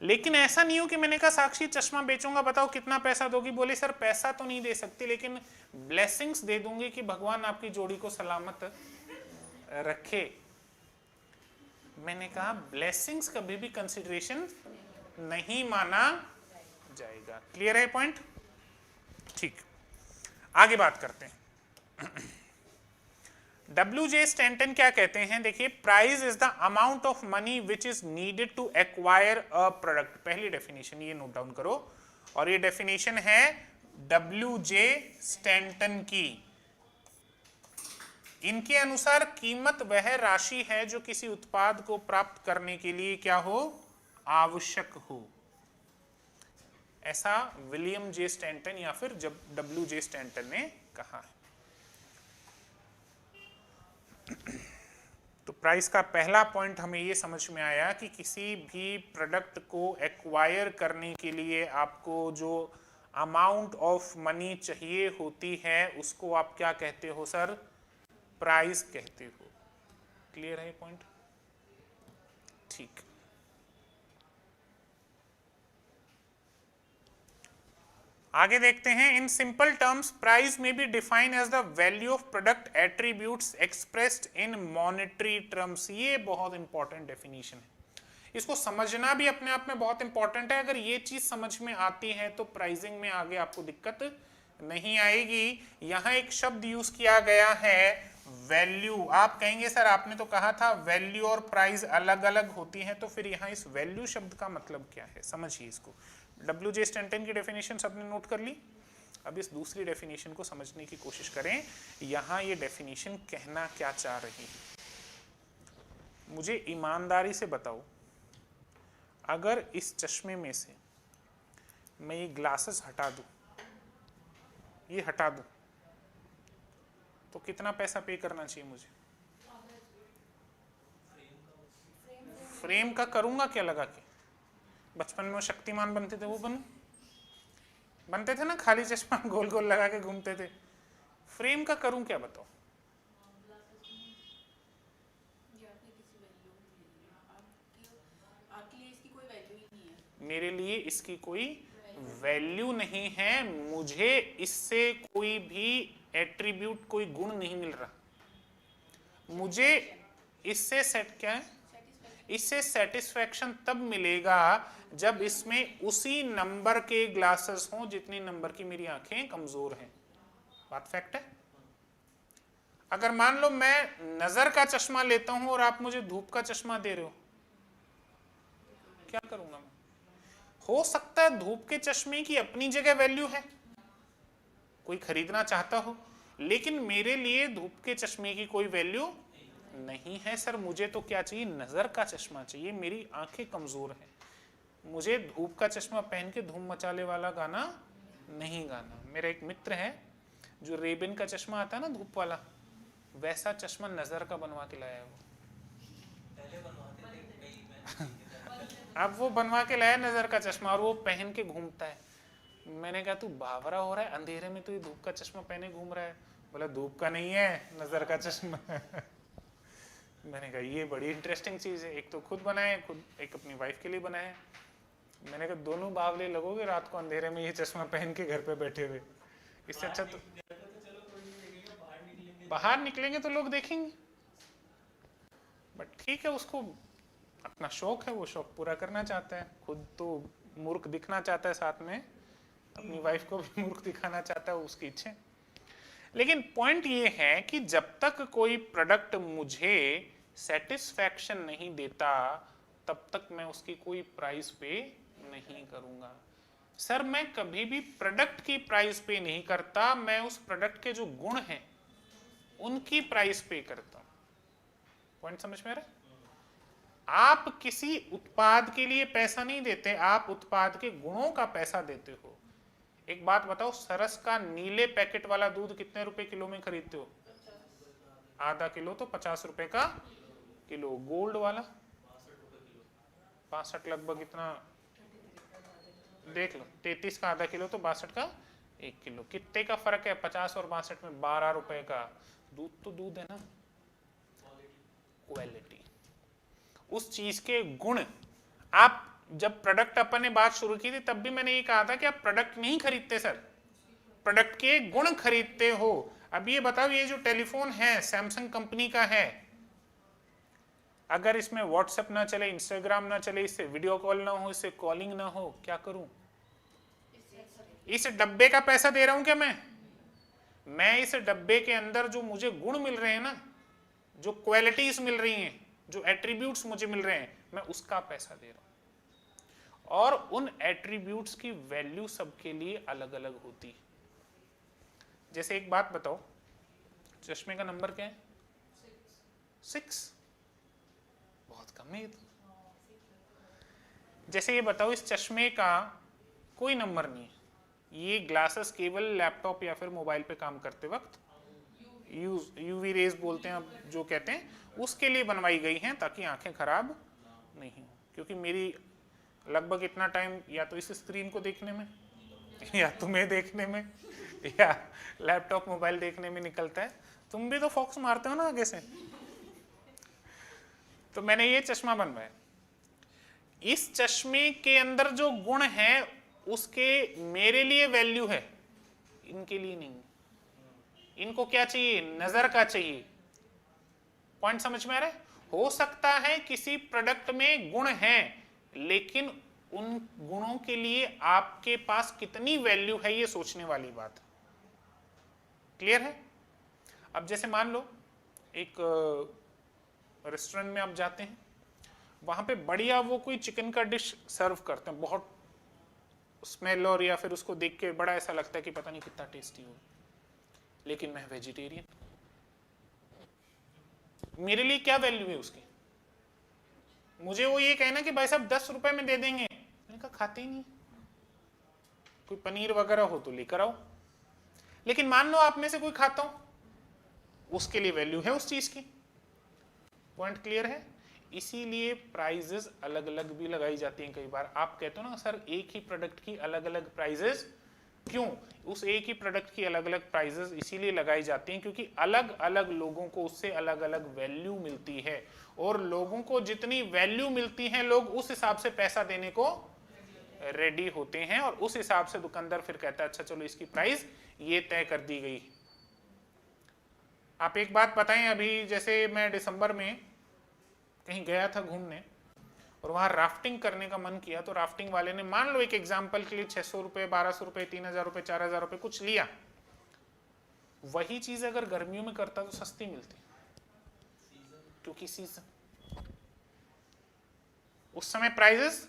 लेकिन ऐसा नहीं हो कि मैंने कहा साक्षी चश्मा बेचूंगा, बताओ कितना पैसा दोगी? बोले सर पैसा तो नहीं दे सकती, लेकिन ब्लेसिंग्स दे दूंगी कि भगवान आपकी जोड़ी को सलामत रखे। मैंने कहा ब्लेसिंग्स कभी भी कंसीडरेशन नहीं माना जाएगा। क्लियर है पॉइंट? ठीक, आगे बात करते हैं। WJ स्टैंटन क्या कहते हैं? देखिए, price is the amount of money which is needed to acquire a product. पहली डेफिनेशन ये नोट डाउन करो, और ये डेफिनेशन है WJ स्टैंटन की। इनके अनुसार कीमत वह राशि है जो किसी उत्पाद को प्राप्त करने के लिए क्या हो? आवश्यक हो। ऐसा विलियम जे स्टैंटन या फिर जब WJ स्टैंटन ने कहा है। तो प्राइस का पहला पॉइंट हमें ये समझ में आया कि किसी भी प्रोडक्ट को एक्वायर करने के लिए आपको जो अमाउंट ऑफ मनी चाहिए होती है उसको आप क्या कहते हो सर? प्राइस कहते हो। क्लियर है पॉइंट? ठीक, आगे देखते हैं। In simple terms price may be define as the value of product attributes expressed in monetary terms. ये बहुत इंपॉर्टेंट डेफिनेशन है। इसको समझना भी अपने आप में बहुत इंपॉर्टेंट है। अगर ये चीज समझ में आती है तो प्राइसिंग में आगे आपको दिक्कत नहीं आएगी। यहां एक शब्द यूज किया गया है वैल्यू। आप कहेंगे सर आपने तो कहा था वैल्यू और प्राइस अलग अलग होती हैं, तो फिर यहाँ इस वैल्यू शब्द का मतलब क्या है, समझिए इसको। WJ स्टैंटन की डेफिनेशन सबने नोट कर ली। अब इस दूसरी डेफिनेशन को समझने की कोशिश करें। यहाँ ये डेफिनेशन कहना क्या चाह रही है, मुझे ईमानदारी से बताओ, अगर इस चश्मे में से मैं ये ग्लासेस हटा दूं, ये हटा दूं, तो कितना पैसा पे करना चाहिए मुझे? फ्रेम का करूंगा क्या लगा के? बचपन में शक्तिमान बनते थे वो बनते थे ना, खाली चश्मा गोल गोल लगा के घूमते थे। फ्रेम का करूं क्या बताओ? मेरे लिए इसकी कोई वैल्यू नहीं है, मुझे इससे कोई भी एट्रीब्यूट, कोई गुण नहीं मिल रहा। मुझे इससे क्या है, इससे सेटिस्फैक्शन तब मिलेगा जब इसमें उसी नंबर के ग्लासेस हों जितनी नंबर की मेरी आंखें कमजोर हैं। बात फैक्ट है। अगर मान लो मैं नजर का चश्मा लेता हूं और आप मुझे धूप का चश्मा दे रहे हो, क्या करूंगा मैं? हो सकता है धूप के चश्मे की अपनी जगह वैल्यू है, कोई खरीदना चाहता हो, लेकिन मेरे लिए धूप के चश्मे की कोई वैल्यू नहीं है। सर मुझे तो क्या चाहिए, नजर का चश्मा चाहिए, मेरी आंखें कमजोर हैं, मुझे धूप का चश्मा पहन के धूम मचाले वाला गाना नहीं गाना। मेरा एक मित्र है जो रेबिन का चश्मा आता है ना धूप वाला, वैसा चश्मा नजर का बनवा के लाया है वो। अब वो बनवा के लाया नजर का चश्मा और वो पहन के घूमता है। मैंने कहा तू बावरा हो रहा है, अंधेरे में तो ये धूप का चश्मा पहने घूम रहा है। बोला धूप का नहीं है, नजर का चश्मा। मैंने कहा ये बड़ी इंटरेस्टिंग चीज है, एक तो खुद बनाए, खुद एक अपनी वाइफ के लिए बनाए। मैंने कहा दोनों बावले लगोगे रात को अंधेरे में ये चश्मा पहन के घर पे बैठे हुए, इससे अच्छा तो बाहर निकलेंगे तो लोग देखेंगे। बट ठीक है, उसको अपना शौक है, वो शौक पूरा करना चाहता है, खुद तो मूर्ख दिखना चाहता है, साथ में अपनी वाइफ को भी मूर्ख दिखाना चाहता है, उसकी इच्छा। लेकिन पॉइंट ये है कि जब तक कोई प्रोडक्ट मुझे सेटिस्फैक्शन नहीं देता तब तक मैं उसकी कोई प्राइस पे नहीं करूंगा। सर मैं कभी भी प्रोडक्ट की प्राइस पे नहीं करता, मैं उस प्रोडक्ट के जो गुण हैं उनकी प्राइस पे करता हूं। पॉइंट समझ में आ रहा है? आप किसी उत्पाद के लिए पैसा नहीं देते, आप उत्पाद के गुणों का पैसा देते हो। एक बात बताओ, सरस का नीले पैकेट वाला दूध कितने रुपए किलो में खरीदते हो? आधा किलो तो 50 रुपए का किलो। गोल्ड वाला 62 लगभग, इतना देख लो, 33 का आधा किलो तो 62 का 1 किलो। कितने का फर्क है 50 और 62 में? 12 रुपए का। दूध तो दूध है ना, क्वालिटी, उस चीज के गुण। आप जब प्रोडक्ट अपन ने बात शुरू की थी तब भी मैंने ये कहा था कि आप प्रोडक्ट नहीं खरीदते सर, प्रोडक्ट के गुण खरीदते हो। अब ये बताओ, ये जो टेलीफोन है सैमसंग कंपनी का है, अगर इसमें व्हाट्सएप ना चले, इंस्टाग्राम ना चले, इससे वीडियो कॉल ना हो, इससे कॉलिंग ना हो, क्या करूं? इस डब्बे का पैसा दे रहा हूं क्या मैं इस डब्बे के अंदर जो मुझे गुण मिल रहे हैं ना, जो क्वालिटीज मिल रही हैं, जो एट्रीब्यूट्स मुझे मिल रहे हैं, मैं उसका पैसा दे रहा हूं। और उन एट्रीब्यूट्स की वैल्यू सबके लिए अलग अलग होती है। जैसे एक बात बताओ, चश्मे का नंबर क्या है? 6। बहुत कम है ये तो। जैसे ये बताओ, इस चश्मे का कोई नंबर नहीं है, ये ग्लासेस केवल लैपटॉप या फिर मोबाइल पे काम करते वक्त यूवी रेज बोलते हैं अब जो कहते हैं, उसके लिए बनवाई गई हैं ताकि आंखें खराब नहीं हो। क्योंकि मेरी लगभग इतना टाइम या तो इस स्क्रीन को देखने में, या तुम्हें देखने में, या लैपटॉप मोबाइल देखने में निकलता है। तुम भी तो फॉक्स मारते हो ना आगे से। तो मैंने ये चश्मा बनवाया, इस चश्मे के अंदर जो गुण है उसके मेरे लिए वैल्यू है, इनके लिए नहीं। इनको क्या चाहिए? नजर का चाहिए। पॉइंट समझ में आ रहा है? हो सकता है किसी प्रोडक्ट में गुण हैं, लेकिन उन गुणों के लिए आपके पास कितनी वैल्यू है ये सोचने वाली बात। क्लियर है? अब जैसे मान लो एक रेस्टोरेंट में आप जाते हैं, वहां पे बढ़िया वो कोई चिकन का डिश सर्व करते हैं, बहुत स्मेल और या फिर उसको देख के बड़ा ऐसा लगता है कि पता नहीं कितना टेस्टी हो, लेकिन मैं वेजिटेरियन, मेरे लिए क्या वैल्यू है उसकी? मुझे वो ये कहना कि भाई साहब 10 रुपए में दे देंगे, मैंने कहा खाते ही नहीं, कोई पनीर वगैरह हो तो लेकर आओ। लेकिन मान लो आप में से कोई खाता हो, उसके लिए वैल्यू है उस चीज की। पॉइंट क्लियर है? इसीलिए प्राइजेस अलग अलग भी लगाई जाती हैं। कई बार आप कहते हो ना सर एक ही प्रोडक्ट की अलग अलग प्राइजेस क्यों? उस एक ही प्रोडक्ट की अलग अलग प्राइजेस इसीलिए लगाई जाती हैं क्योंकि अलग अलग लोगों को उससे अलग अलग वैल्यू मिलती है, और लोगों को जितनी वैल्यू मिलती है लोग उस हिसाब से पैसा देने को रेडी होते हैं, और उस हिसाब से दुकानदार फिर कहता है अच्छा चलो इसकी प्राइस ये तय कर दी गई। आप एक बात बताएं, अभी जैसे मैं दिसंबर में कहीं गया था घूमने और वहां राफ्टिंग करने का मन किया, तो राफ्टिंग वाले ने मान लो एक एग्जाम्पल के लिए 600 रुपए, 1200 रुपए, 3000 रुपए, 4000 रुपए कुछ लिया। वही चीज अगर गर्मियों में करता तो सस्ती मिलती, क्योंकि सीजन, उस समय प्राइजेस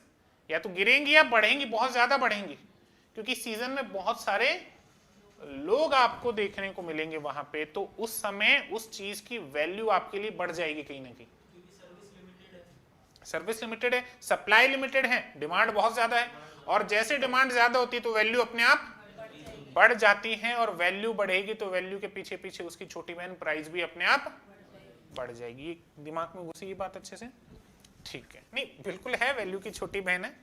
या तो गिरेंगी या बढ़ेंगी, बहुत ज्यादा बढ़ेंगी, क्योंकि सीजन में बहुत सारे लोग आपको देखने को मिलेंगे वहां पे, तो उस समय उस चीज की वैल्यू आपके लिए बढ़ जाएगी कहीं ना कहीं। सर्विस लिमिटेड है, सप्लाई लिमिटेड है, डिमांड बहुत ज्यादा है, और जैसे डिमांड ज्यादा होती है तो वैल्यू अपने आप बढ़ जाती है, और वैल्यू बढ़ेगी तो वैल्यू के पीछे पीछे उसकी छोटी बहन प्राइस भी अपने आप बढ़ जाएगी। दिमाग में घुसी ये बात अच्छे से? ठीक है, नहीं बिल्कुल है, वैल्यू की छोटी बहन है।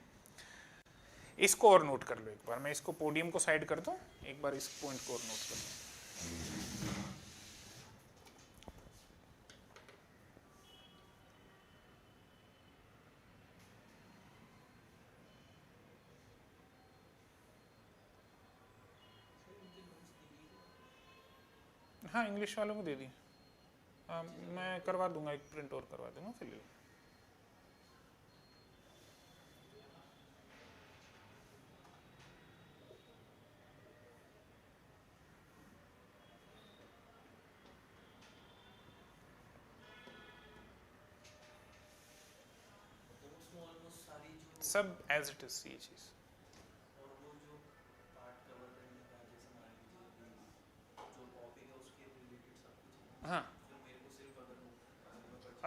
इसको और नोट कर लो एक बार, मैं इसको पोडियम को साइड कर दूं, एक बार इस पॉइंट को और नोट कर लो। हाँ इंग्लिश वालों को दे दी, हाँ मैं करवा दूंगा, एक प्रिंट और करवा दूंगा फिर ले लो। सब एज इट इज ये चीज। और वो जो पार्ट कवर करने का, जैसे मान लीजिए जो टॉपिक है उसके रिलेटेड सब कुछ है, हाँ तो मेरे को सिर्फ अगर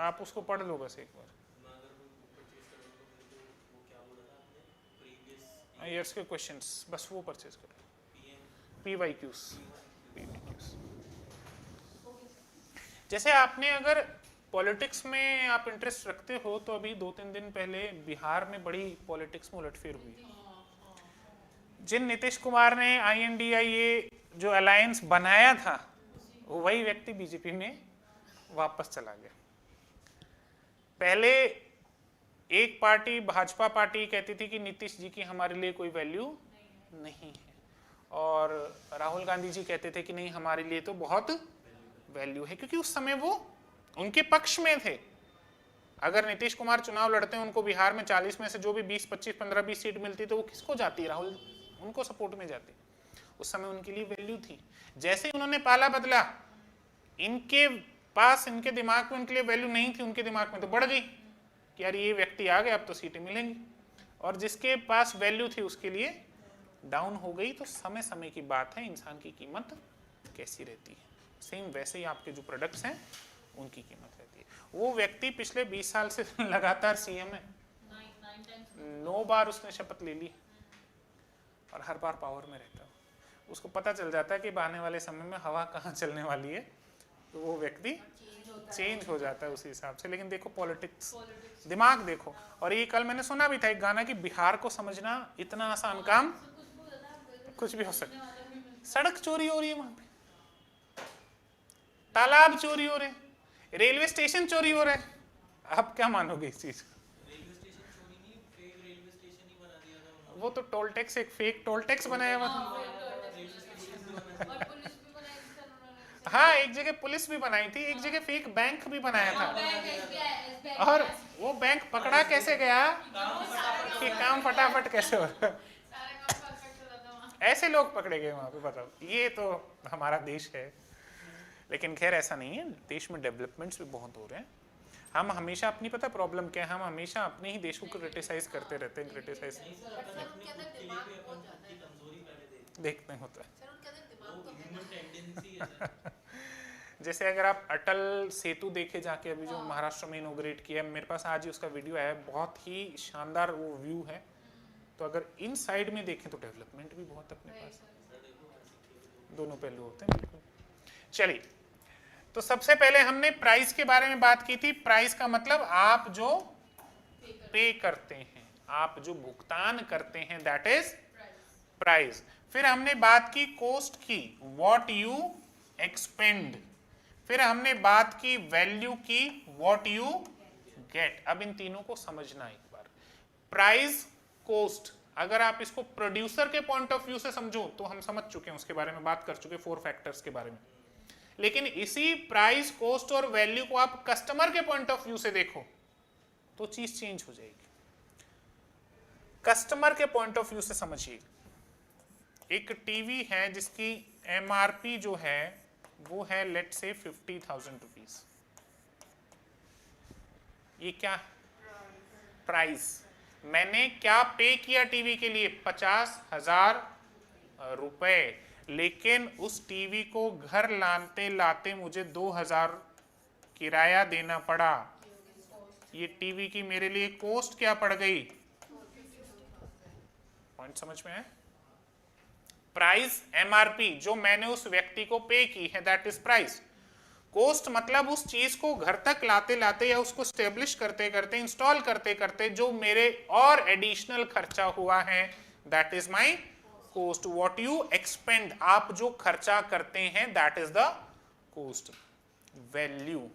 आप उसको पढ़ लो बस एक बार, मैं अगर वो परचेज करूँ तो मेरे को वो क्या बोला था आपने, प्रीवियस ईयर्स के क्वेश्चंस बस वो परचेज कर लो, पीएम पीवाईक्यूज। जैसे आपने अगर पॉलिटिक्स में आप इंटरेस्ट रखते हो तो अभी 2-3 दिन पहले बिहार में बड़ी पॉलिटिक्स में उलटफेर हुई। जिन नीतीश कुमार ने INDIA जो अलायंस बनाया था, वही व्यक्ति बीजेपी में वापस चला गया। पहले एक पार्टी भाजपा पार्टी कहती थी कि नीतीश जी की हमारे लिए कोई वैल्यू नहीं है, और राहुल गांधी जी कहते थे कि नहीं हमारे लिए तो बहुत वैल्यू है, क्योंकि उस समय वो उनके पक्ष में थे। अगर नीतीश कुमार चुनाव लड़ते हैं, उनको बिहार में 40 में से जो भी 20, 25, 15, 20 सीट मिलती तो वो किसको जाती? राहुल उनको सपोर्ट में जाती। उस समय उनके लिए वैल्यू थी। जैसे ही उन्होंने पाला बदला, इनके पास, इनके दिमाग में उनके लिए वैल्यू नहीं थी, उनके दिमाग में तो बढ़ गई कि यार ये व्यक्ति आ गए अब तो सीटें मिलेंगी, और जिसके पास वैल्यू थी उसके लिए डाउन हो गई। तो समय समय की बात है, इंसान की कीमत कैसी रहती है। सेम वैसे ही आपके जो प्रोडक्ट्स हैं उनकी कीमत रहती है। वो व्यक्ति पिछले 20 साल से लगातार CM है, 9 बार उसने शपथ ले ली और हर बार पावर में रहता है। उसको पता चल जाता है कि आने वाले समय में हवा कहाँ चलने वाली है, तो वो व्यक्ति चेंज हो जाता है उसी हिसाब से। लेकिन देखो पॉलिटिक्स, दिमाग देखो। और ये कल मैंने सुना भी था एक गाना कि बिहार को समझना इतना आसान काम कुछ भी हो सकता है। सड़क चोरी हो रही है वहां पे, तालाब चोरी हो रहे, रेलवे स्टेशन चोरी हो रहे, आप क्या मानोगे इस चीज? रेलवे स्टेशन चोरी नहीं, फेक रेलवे स्टेशन ही बना दिया था उन्होंने। वो तो टोल टैक्स, एक फेक टोल टैक्स बनाया हुआ था। हाँ, एक जगह पुलिस भी बनाई थी, एक जगह फेक बैंक भी बनाया था, और वो बैंक पकड़ा कैसे गया कि काम फटाफट कैसे हो रहा है। ऐसे लोग पकड़े गए वहां पे, बताओ। ये तो हमारा देश है, लेकिन खैर ऐसा नहीं है, देश में डेवलपमेंट्स भी बहुत हो रहे हैं। हम हमेशा अपनी, पता प्रॉब्लम क्या है, हम हमेशा अपने ही देश को क्रिटिसाइज करते रहते हैं, क्रिटिसाइज देखते होता है। जैसे अगर आप अटल सेतु देखे जाके, अभी जो महाराष्ट्र में इनोग्रेट किया है, मेरे पास आज ही उसका वीडियो है, बहुत ही शानदार वो व्यू है। तो अगर इन साइड में देखें तो डेवलपमेंट भी बहुत अपने पास, दोनों पहलू होते हैं, बिल्कुल। चलिए, तो सबसे पहले हमने प्राइस के बारे में बात की थी। प्राइस का मतलब आप जो पे करते हैं, आप जो भुगतान करते हैं, दैट इज प्राइस। फिर हमने बात की कॉस्ट की, व्हाट यू एक्सपेंड। फिर हमने बात की वैल्यू की, व्हाट यू गेट। अब इन तीनों को समझना एक बार। प्राइस, कॉस्ट, अगर आप इसको प्रोड्यूसर के पॉइंट ऑफ व्यू से समझो तो हम समझ चुके हैं, उसके बारे में बात कर चुके, 4 फैक्टर्स के बारे में। लेकिन इसी प्राइस, कॉस्ट और वैल्यू को आप कस्टमर के पॉइंट ऑफ व्यू से देखो तो चीज चेंज हो जाएगी। कस्टमर के पॉइंट ऑफ व्यू से समझिए, एक टीवी है जिसकी एमआरपी जो है वो है लेट से 50,000 रुपीज। ये क्या प्राइस, मैंने क्या पे किया टीवी के लिए, 50,000 रुपए। लेकिन उस टीवी को घर लाते लाते मुझे 2,000 किराया देना पड़ा। ये टीवी की मेरे लिए कॉस्ट क्या पड़ गई? पॉइंट समझ में है? प्राइस एमआरपी जो मैंने उस व्यक्ति को पे की है, दैट इज प्राइस। कॉस्ट मतलब उस चीज को घर तक लाते लाते या उसको स्टेब्लिश करते करते, इंस्टॉल करते करते जो मेरे और एडिशनल खर्चा हुआ है, that is my cost. What you expand, आप जो खर्चा करते हैं, that is the cost. Value,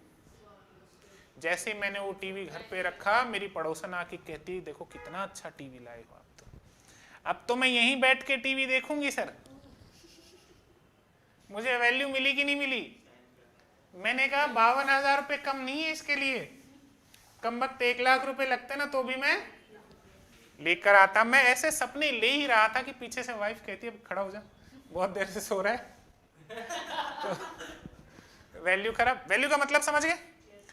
जैसे मैंने वो टीवी घर पे रखा, मेरी पड़ोसन आके कहती देखो कितना अच्छा टीवी लाए हो आप, तो अब तो मैं यहीं बैठ के टीवी देखूंगी सर। मुझे वैल्यू मिली कि नहीं मिली? मैंने कहा 52,000 रुपये कम नहीं है इसके लिए, कम वक्त 1 लाख रुपए लगते ना तो भी मैं लेकर आता। मैं ऐसे सपने ले ही रहा था कि पीछे से वाइफ कहती है खड़ा हो जा, बहुत देर से सो रहा है। तो वैल्यू खराब। वैल्यू का मतलब समझ गए?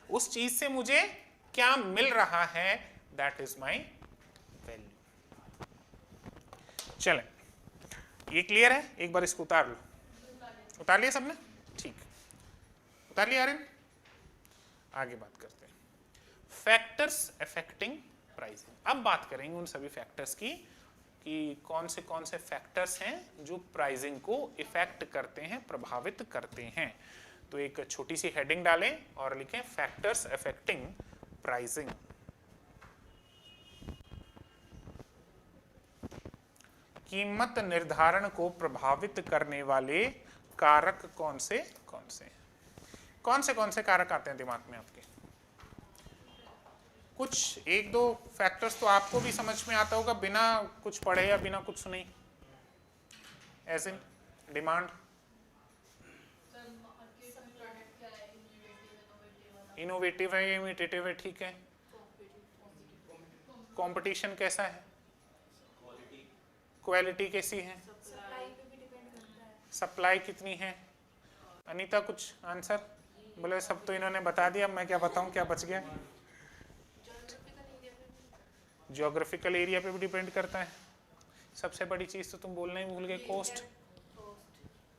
उस चीज से मुझे क्या मिल रहा है, दैट इज माई वैल्यू। चले, ये क्लियर है? एक बार इसको उतार लो। उतार लिया सबने? ठीक, उतार लिया आर्यन? आगे बात करते हैं फैक्टर्स अफेक्टिंग प्राइसिंग। अब बात करेंगे उन सभी फैक्टर्स की कि कौन से फैक्टर्स हैं जो प्राइसिंग को इफेक्ट करते हैं, प्रभावित करते हैं। तो एक छोटी सी हेडिंग डालें और लिखें फैक्टर्स अफेक्टिंग प्राइसिंग। कीमत निर्धारण को प्रभावित करने वाले कारक कौन से कारक आते हैं दिमाग में आपके? कुछ 1-2 फैक्टर्स तो आपको भी समझ में आता होगा बिना कुछ पढ़े या बिना कुछ सुने। एज इन डिमांड, इनोवेटिव है, इमिटेटिव है, ठीक है। कंपटीशन कैसा है? क्वालिटी कैसी है? सप्लाई कितनी है? अनीता कुछ आंसर बोले? सब तो इन्होंने बता दिया, मैं क्या बताऊं, क्या बच गया? ज्योग्राफिकल एरिया पे भी डिपेंड करता है। सबसे बड़ी चीज तो तुम बोलना ही भूल गए, कॉस्ट,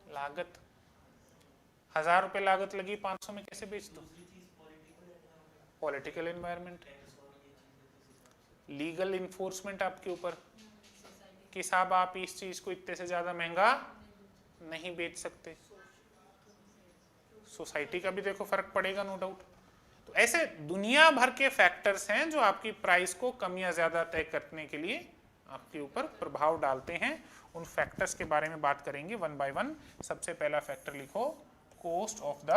लागत। 1,000 रुपए लागत लगी, 500 में कैसे बेच दो? पॉलिटिकल एनवायरनमेंट, लीगल इन्फोर्समेंट आपके ऊपर कि साहब आप इस चीज को इतने से ज्यादा महंगा नहीं बेच सकते। सोसाइटी का भी देखो फर्क पड़ेगा, नो डाउट। तो ऐसे दुनिया भर के फैक्टर्स हैं जो आपकी प्राइस को कम या ज्यादा तय करने के लिए आपके ऊपर प्रभाव डालते हैं। उन फैक्टर्स के बारे में बात करेंगे वन बाय वन। सबसे पहला फैक्टर लिखो कॉस्ट ऑफ द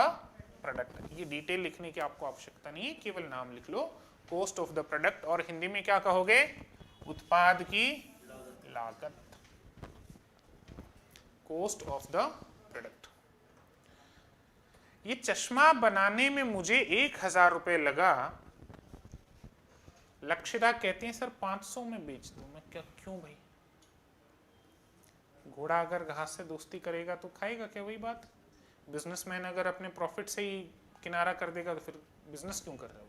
प्रोडक्ट। ये डिटेल लिखने की आपको आवश्यकता नहीं है, केवल नाम लिख लो, कॉस्ट ऑफ द प्रोडक्ट। और हिंदी में क्या कहोगे? उत्पाद की लागत, कॉस्ट ऑफ द प्रोडक्ट। ये चश्मा बनाने में मुझे 1000 रुपये लगा, लक्षिता कहती है सर 500 में बेच दूं। मैं क्या, क्यों भाई? घोड़ा अगर घास से दोस्ती करेगा तो खाएगा क्या? वही बात। बिजनेसमैन अगर अपने प्रॉफिट से ही किनारा कर देगा तो फिर बिजनेस क्यों कर रहा है?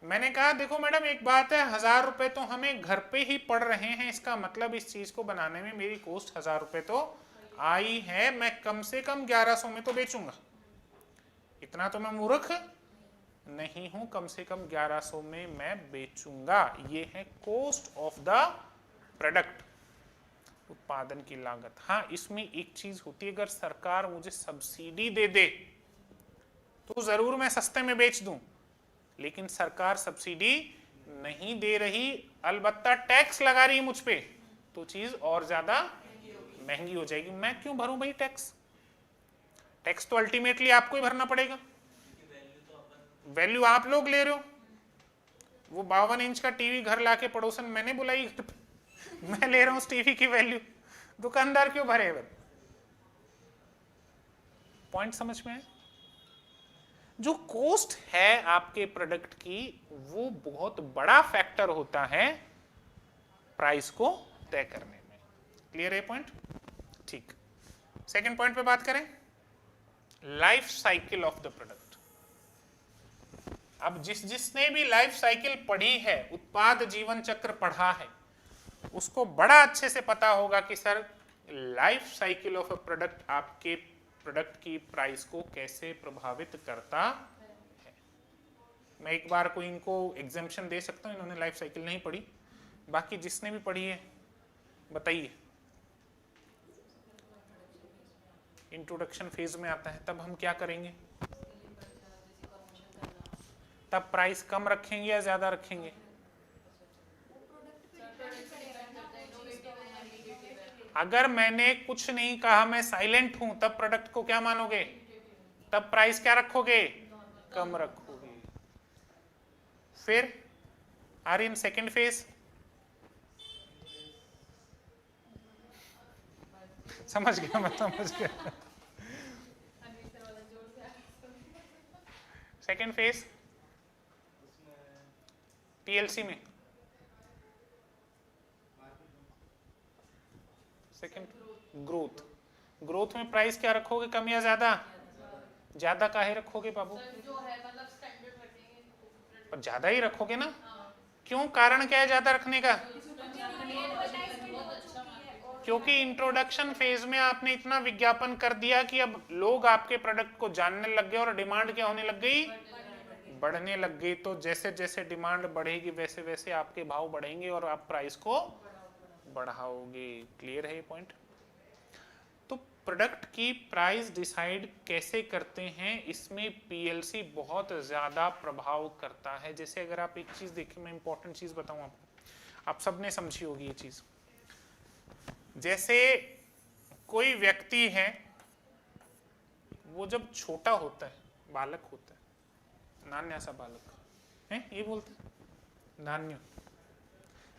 मैंने कहा देखो मैडम एक बात है, 1000 रुपये तो हमें घर पे ही पड़ रहे हैं, इसका मतलब इस चीज को बनाने में मेरी कॉस्ट 1000 रुपये तो आई है, मैं कम से कम 1100 में तो बेचूंगा। इतना तो मैं मूर्ख नहीं हूं, कम से कम 1100 में मैं बेचूंगा। ये है कॉस्ट ऑफ द प्रोडक्ट, उत्पादन की लागत। हाँ, इसमें एक चीज होती है, अगर सरकार मुझे सब्सिडी दे दे तो जरूर मैं सस्ते में बेच दूं, लेकिन सरकार सब्सिडी नहीं दे रही, अलबत्ता टैक्स लगा रही है मुझ पे, तो चीज और ज्यादा महंगी हो जाएगी। मैं क्यों भरूं भाई टैक्स? टैक्स तो अल्टीमेटली आपको ही भरना पड़ेगा। वैल्यू आप लोग ले रहे हो। वो 52 इंच का टीवी घर लाके पड़ोसन मैंने बुलाई घर पे, मैं ले रहा हूं उस टीवी की वैल्यू, दुकानदार क्यों भरे? पॉइंट समझ में है? जो कॉस्ट है आपके प्रोडक्ट की, वो बहुत बड़ा फैक्टर होता है प्राइस को तय करने में। क्लियर है पॉइंट? ठीक। सेकंड पॉइंट पे बात करें, life cycle of the product. अब जिसने भी लाइफ साइकिल पढ़ी है, उत्पाद जीवन चक्र पढ़ा है, उसको बड़ा अच्छे से पता होगा कि sir life cycle of a product आपके प्रोडक्ट की प्राइस को कैसे प्रभावित करता है। मैं एक बार को इनको एग्जाम्पशन दे सकता हूं, इन्होंने लाइफ साइकिल नहीं पढ़ी, बाकी जिसने भी पढ़ी है बताइए। इंट्रोडक्शन फेज में आता है, तब हम क्या करेंगे? तब प्राइस कम रखेंगे या ज्यादा रखेंगे? अगर मैंने कुछ नहीं कहा, मैं साइलेंट हूं, तब प्रोडक्ट को क्या मानोगे? तब प्राइस क्या रखोगे? कम रखोगे। फिर आर इन सेकेंड फेज, समझ गया मैं, समझ गया। सेकेंड फेज पीएलसी में, सेकेंड ग्रोथ। ग्रोथ में प्राइस क्या रखोगे, कम या ज्यादा? ज्यादा काहे रखोगे बाबू? जो है मतलब स्टैंडर्ड रखेंगे, पर ज्यादा ही रखोगे ना। क्यों, कारण क्या है ज्यादा रखने का? क्योंकि इंट्रोडक्शन फेज में आपने इतना विज्ञापन कर दिया कि अब लोग आपके प्रोडक्ट को जानने लग गए और डिमांड क्या होने लग गई? बढ़ने लग गई। तो जैसे जैसे डिमांड बढ़ेगी वैसे वैसे आपके भाव बढ़ेंगे और आप प्राइस को बढ़ाओगे। क्लियर है ये पॉइंट? तो प्रोडक्ट की प्राइस डिसाइड कैसे करते हैं, इसमें पीएलसी बहुत ज्यादा प्रभाव करता है। जैसे अगर आप एक चीज देखें, मैं इंपॉर्टेंट चीज बताऊं आपको, आप सबने समझी होगी ये चीज। जैसे कोई व्यक्ति है, वो जब छोटा होता है, बालक होता है, नान्या सा बालक है, ये बोलते हैं नान्य।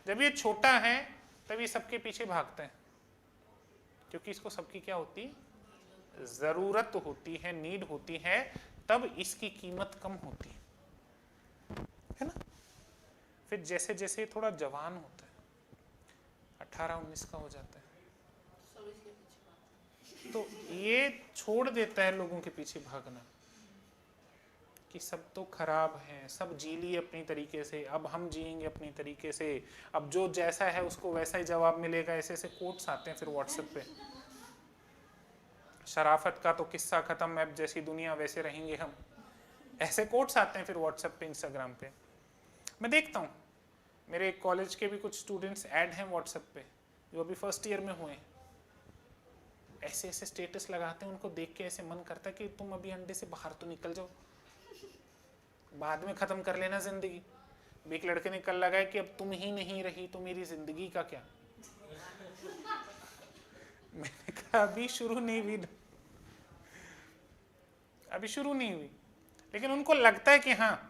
जब ये छोटा है तब ये सबके पीछे भागता है, क्योंकि इसको सबकी क्या होती है? जरूरत होती है, नीड होती है, तब इसकी कीमत कम होती है ना। फिर जैसे जैसे थोड़ा जवान होता है, 18-19 का हो जाता है, तो ये छोड़ देता है लोगों के पीछे भागना कि सब तो खराब है, सब जी लिए अपनी तरीके से, अब हम जिएंगे अपनी तरीके से, अब जो जैसा है उसको वैसा ही जवाब मिलेगा। ऐसे ऐसे कोट्स आते हैं फिर व्हाट्सएप पे, शराफत का तो किस्सा खत्म, अब जैसी दुनिया वैसे रहेंगे हम, ऐसे कोट्स आते हैं फिर व्हाट्सएप पे, इंस्टाग्राम पे। मैं देखता हूँ मेरे कॉलेज के भी कुछ स्टूडेंट्स ऐड हैं व्हाट्सएप पे, जो अभी फर्स्ट ईयर में हुए, ऐसे ऐसे स्टेटस लगाते हैं, उनको देख के ऐसे मन करता है कि तुम अभी अंडे से बाहर तो निकल जाओ, बाद में खत्म कर लेना जिंदगी। एक लड़के ने कल लगाया कि अब तुम ही नहीं रही तो मेरी जिंदगी का क्या। मैंने कहा अभी शुरू नहीं हुई, अभी शुरू नहीं हुई, लेकिन उनको लगता है कि हाँ।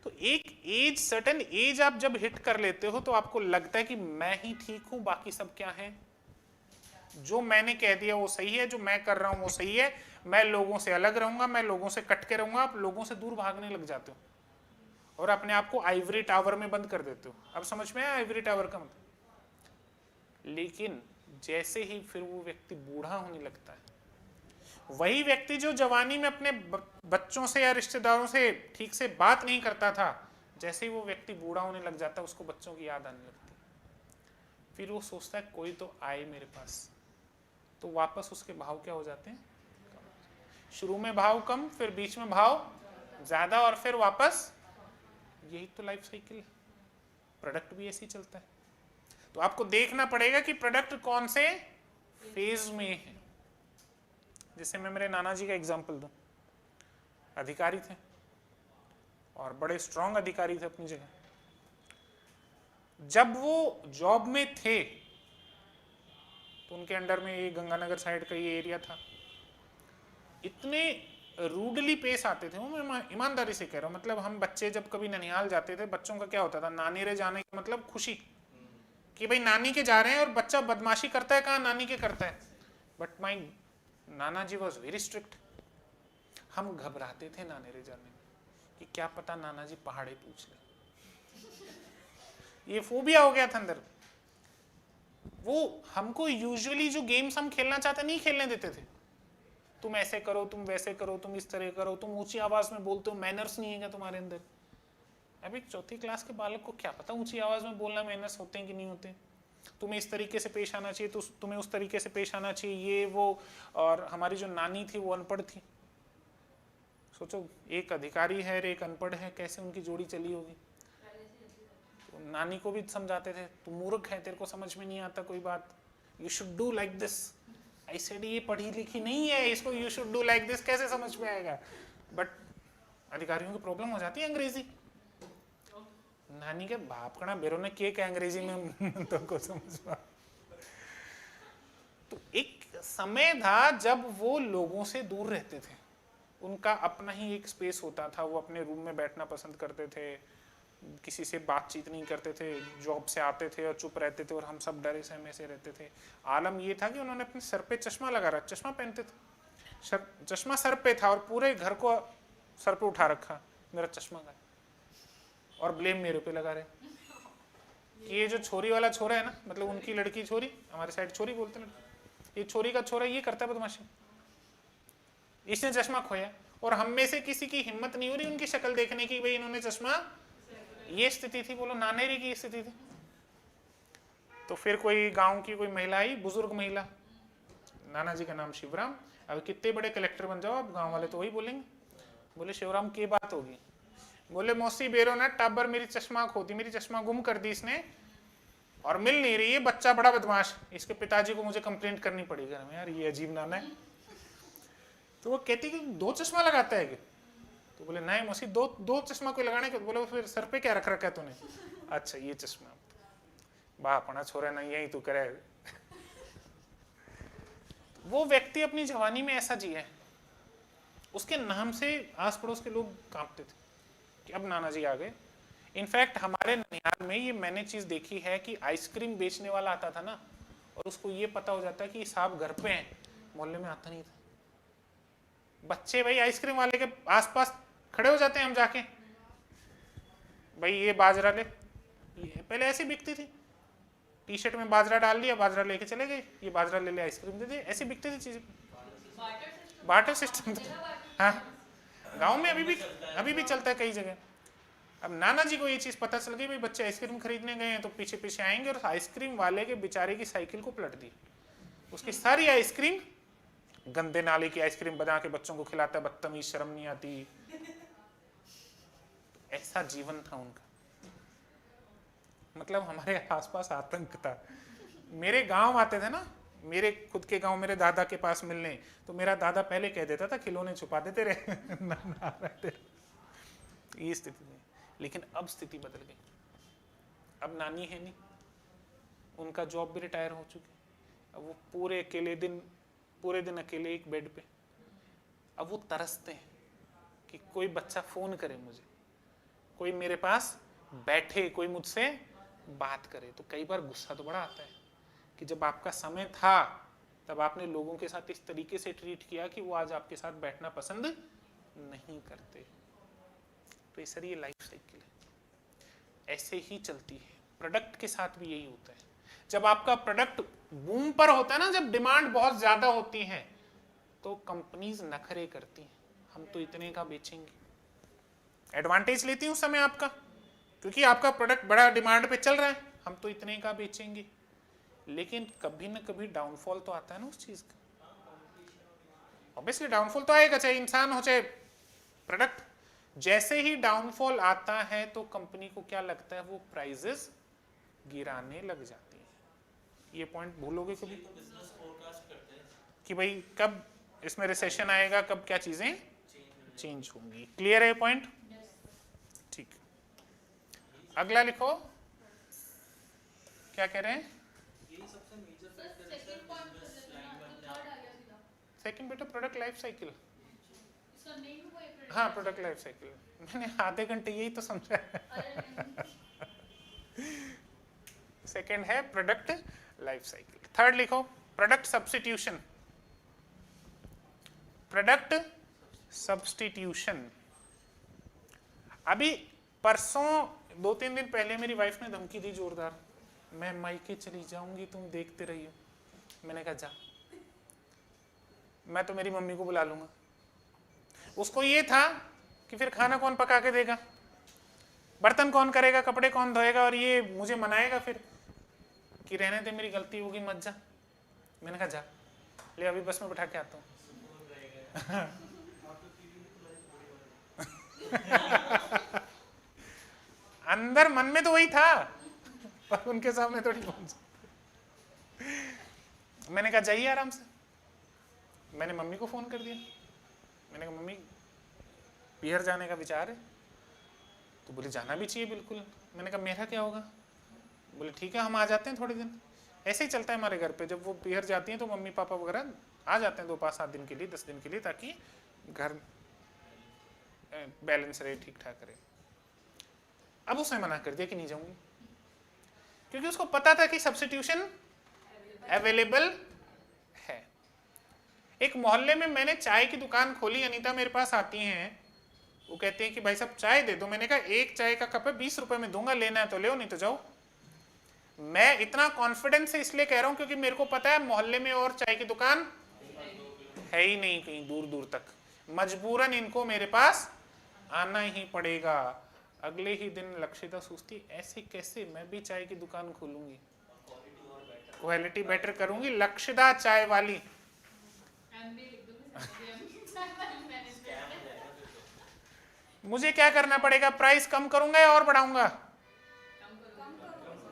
तो एक एज, सर्टेन एज आप जब हिट कर लेते हो तो आपको लगता है कि मैं ही ठीक हूं, बाकी सब क्या है, जो मैंने कह दिया वो सही है, जो मैं कर रहा हूं वो सही है, मैं लोगों से अलग रहूंगा, मैं लोगों से कट के रहूंगा, आप लोगों से दूर भागने लग जाते हो और अपने आप को आइवरी टावर में बंद कर देते हो। अब समझ में आया आइवरी टावर का मतलब? लेकिन जैसे ही फिर वो व्यक्ति बूढ़ा होने लगता है, वही व्यक्ति जो जवानी में अपने बच्चों से या रिश्तेदारों से ठीक से बात नहीं करता था, जैसे ही वो व्यक्ति बूढ़ा होने लग जाता है उसको बच्चों की याद आने लगती है। फिर वो सोचता है कोई तो आए मेरे पास, तो वापस उसके भाव क्या हो जाते हैं? शुरू में भाव कम, फिर बीच में भाव ज्यादा और फिर वापस। यही तो लाइफ साइकिल है। प्रोडक्ट भी ऐसे ही चलता है। तो आपको देखना पड़ेगा कि प्रोडक्ट कौन से फेज में है। जैसे मैं मेरे नाना जी का एग्जांपल दूं, अधिकारी थे और बड़े स्ट्रांग अधिकारी थे अपनी जगह। जब वो जॉब में थे तो उनके अंडर में ये गंगानगर साइड का ये एरिया था, इतने रूडली पेश आते थे वो, मैं ईमानदारी से कह रहा हूँ। मतलब हम बच्चे जब कभी ननिहाल जाते थे, बच्चों का क्या होता था, नानी रे जाने का मतलब खुशी कि भाई नानी के जा रहे हैं, और बच्चा बदमाशी करता है कहाँ, नानी के करता है। But my Nana ji was very strict. हम घबराते थे नानी रे जाने में कि क्या पता नाना जी पहाड़े पूछ ले। ये फोबिया हो गया था अंदर। वो हमको यूजुअली जो गेम्स हम खेलना चाहते नहीं खेलने देते थे। तुम ऐसे करो, तुम वैसे करो, तुम इस तरह करो, तुम ऊंची आवाज में बोलते हो, मैनर्स नहीं है क्या तुम्हारे अंदर? अब एक चौथी क्लास के बालक को क्या पता ऊंची आवाज में बोलना मैनर्स होते हैं कि नहीं होते? तुम्हें इस तरीके से पेश आना चाहिए, तो तुम्हें उस तरीके से पेश आना चाहिए, ये वो। और हमारी जो नानी थी वो अनपढ़ थी। सोचो, एक अधिकारी है और एक अनपढ़ है, कैसे उनकी जोड़ी चली होगी? तो नानी को भी समझाते थे, तू मूर्ख है, तेरे को समझ में नहीं आता कोई बात, you should do like this. I said ये पढ़ी लिखी नहीं है, इसको you should do like this कैसे समझ में आएगा? बट अधिकारियों की प्रॉब्लम हो जाती है अंग्रेजी। नानी के बाप का बेरो ने के अंग्रेजी में तो को समझ में। तो एक समय था जब वो लोगों से दूर रहते थे, उनका अपना ही एक स्पेस होता था, वो अपने रूम में बैठना पसंद करते थे, किसी से बातचीत नहीं करते थे, जॉब से आते थे और चुप रहते थे और हम सब डरे सहमे से रहते थे। आलम ये था कि उन्होंने अपने सर पे चश्मा लगा रखा, चश्मा पहनते थे, चश्मा सर पे था और पूरे घर को सर पे उठा रखा, मेरा चश्मा का, और ब्लेम मेरे पे लगा रहे कि ये जो छोरी वाला छोरा है ना, मतलब उनकी लड़की छोरी, हमारे साइड छोरी बोलते हैं, ये छोरी का छोरा ये करता है बदमाशी, इसने चश्मा खोया। और हम में से किसी की हिम्मत नहीं हो रही उनकी शक्ल देखने की, भाई इन्होंने चश्मा। ये स्थिति थी, बोलो नानेरी की स्थिति थी। तो फिर कोई गांव की कोई महिला आई, बुजुर्ग महिला, नाना जी का नाम शिवराम। अब कितने बड़े कलेक्टर बन जाओ, अब गांव वाले तो वही बोलेंगे। बोले शिवराम की बात होगी? बोले मौसी बेरो ना टाबर मेरी चश्मा खोती, मेरी चश्मा गुम कर दी इसने और मिल नहीं रही है, बच्चा बड़ा बदमाश, इसके पिताजी को मुझे कंप्लेंट करनी पड़ेगी घर में। यार ये अजीब नाना है। तो वो कहती कि 2 चश्मा लगाता है कि? तो बोले नहीं मौसी, दो चश्मा कोई लगाने के? बोले फिर सर पे क्या रख रखा है तूने? अच्छा ये चश्मा, बापना छोरा नहीं यही तू करे। वो व्यक्ति अपनी जवानी में ऐसा जिया है, उसके नाम से आस पड़ोस के लोग कांपते थे कि अब नाना जी आ गए। इनफैक्ट हमारे ननिहाल में ये मैंने चीज देखी है कि आइसक्रीम बेचने वाला आता था ना, और उसको ये पता हो जाता है कि साहब घर पे हैं, मोहल्ले में आता नहीं था। बच्चे भाई आइसक्रीम वाले के आसपास खड़े हो जाते हैं, हम जाके भाई ये बाजरा ले, ये पहले ऐसी बिकती थी, टी शर्ट में बाजरा डाल लिया, बाजरा लेके चले गए, ये बाजरा ले ले आइसक्रीम दे दे, ऐसी बिकती थी चीजें। बार्टर सिस्टम था। हाँ, गांव में अभी भी चलता है कई जगह। अब नाना जी को ये चीज पता चल गई, भाई बच्चे आइसक्रीम खरीदने गए हैं, तो पीछे पीछे आएंगे और आइसक्रीम वाले के बेचारे की साइकिल को पलट दी, उसकी सारी आइसक्रीम, गंदे नाले की आइसक्रीम बना के बच्चों को खिलाता है, बदतमीज, शर्म नहीं आती। ऐसा जीवन था उनका। मतलब हमारे आसपास आतंक था। मेरे गांव आते थे ना, मेरे खुद के गांव मेरे दादा के पास मिलने, तो मेरा दादा पहले कह देता था खिलौने छुपा देते रहे ना रहते। ये स्थिति थी। लेकिन अब स्थिति बदल गई। अब नानी है नहीं, उनका जॉब भी रिटायर हो चुकी, अब वो पूरे दिन अकेले एक बेड पे। अब वो तरसते हैं कि कोई बच्चा फोन करे मुझे, कोई मेरे पास बैठे, कोई मुझसे बात करे। तो कई बार गुस्सा तो बड़ा आता है कि जब आपका समय था तब आपने लोगों के साथ इस तरीके से ट्रीट किया कि वो आज आपके साथ बैठना पसंद नहीं करते। तो सर ये लाइफ साइकिल है, ऐसे ही चलती है। प्रोडक्ट के साथ भी यही होता है। जब आपका प्रोडक्ट बूम पर होता है ना, जब डिमांड बहुत ज्यादा होती है, तो कंपनीज नखरे करती हैं, हम तो इतने का बेचेंगे, एडवांटेज लेती हैं उस समय आपका, क्योंकि आपका प्रोडक्ट बड़ा डिमांड पे चल रहा है, हम तो इतने का बेचेंगे। लेकिन कभी ना कभी डाउनफॉल तो आता है ना उस चीज का, ऑब्वियसली डाउनफॉल तो आएगा, चाहे इंसान हो चाहे प्रोडक्ट। जैसे ही डाउनफॉल आता है तो कंपनी को क्या लगता है, वो प्राइजेस गिराने लग जाती है। ये पॉइंट भूलोगे कभी कि भाई कब इसमें रिसेशन आएगा, कब क्या चीजें चेंज होंगी। क्लियर है पॉइंट? ठीक, अगला लिखो, क्या कह रहे हैं? सेकंड बेटा प्रोडक्ट लाइफ साइकिल। हाँ प्रोडक्ट लाइफ साइकिल, मैंने आधे घंटे यही तो समझा है। सेकंड है प्रोडक्ट लाइफ साइकिल। थर्ड लिखो प्रोडक्ट सब्स्टिट्यूशन। प्रोडक्ट सब्स्टिट्यूशन, अभी परसों 2-3 दिन पहले मेरी वाइफ ने धमकी दी जोरदार, मैं मायके चली जाऊंगी, तुम देखते रहियो। मैंने कहा जा, मैं तो मेरी मम्मी को बुला लूंगा। उसको ये था कि फिर खाना कौन पका के देगा, बर्तन कौन करेगा, कपड़े कौन धोएगा, और ये मुझे मनाएगा फिर कि रहने दे, मेरी गलती होगी, मत जा। मैंने कहा जा, ले अभी बस में बैठा के आता हूँ। अंदर मन में तो वही था, पर उनके सामने थोड़ी पहुंच। मैंने कहा जाइए आराम से। मैंने मम्मी को फोन कर दिया, मैंने कहा मम्मी बिहार जाने का विचार है, तो बोले जाना भी चाहिए बिल्कुल। मैंने कहा मेरा क्या होगा? बोले ठीक है हम आ जाते हैं थोड़े दिन। ऐसे ही चलता है हमारे घर पे, जब वो बिहार जाती हैं तो मम्मी पापा वगैरह आ जाते हैं 2-5-7 दिन के लिए, 10 दिन के लिए, ताकि घर बैलेंस रहे, ठीक ठाक रहे। अब उसने मना कर दिया कि नहीं जाऊंगी, क्योंकि उसको पता था कि सब्स्टिट्यूशन अवेलेबल है। एक मोहल्ले में मैंने चाय की दुकान खोली, अनीता मेरे पास आती हैं, वो कहते हैं कि भाई साहब चाय दे दो। मैंने कहा एक चाय का कप है 20 रुपए में दूंगा, लेना है तो ले, नहीं तो जाओ। मैं इतना कॉन्फिडेंस से इसलिए कह रहा हूं क्योंकि मेरे को पता है मोहल्ले में और चाय की दुकान है ही नहीं कहीं दूर दूर तक, मजबूरन इनको मेरे पास आना ही पड़ेगा। अगले ही दिन लक्षिता सोचती ऐसे कैसे, मैं भी चाय की दुकान खोलूंगी, क्वालिटी बेटर करूंगी, लक्षिता चाय वाली। मुझे क्या करना पड़ेगा, प्राइस कम करूंगा या और बढ़ाऊंगा?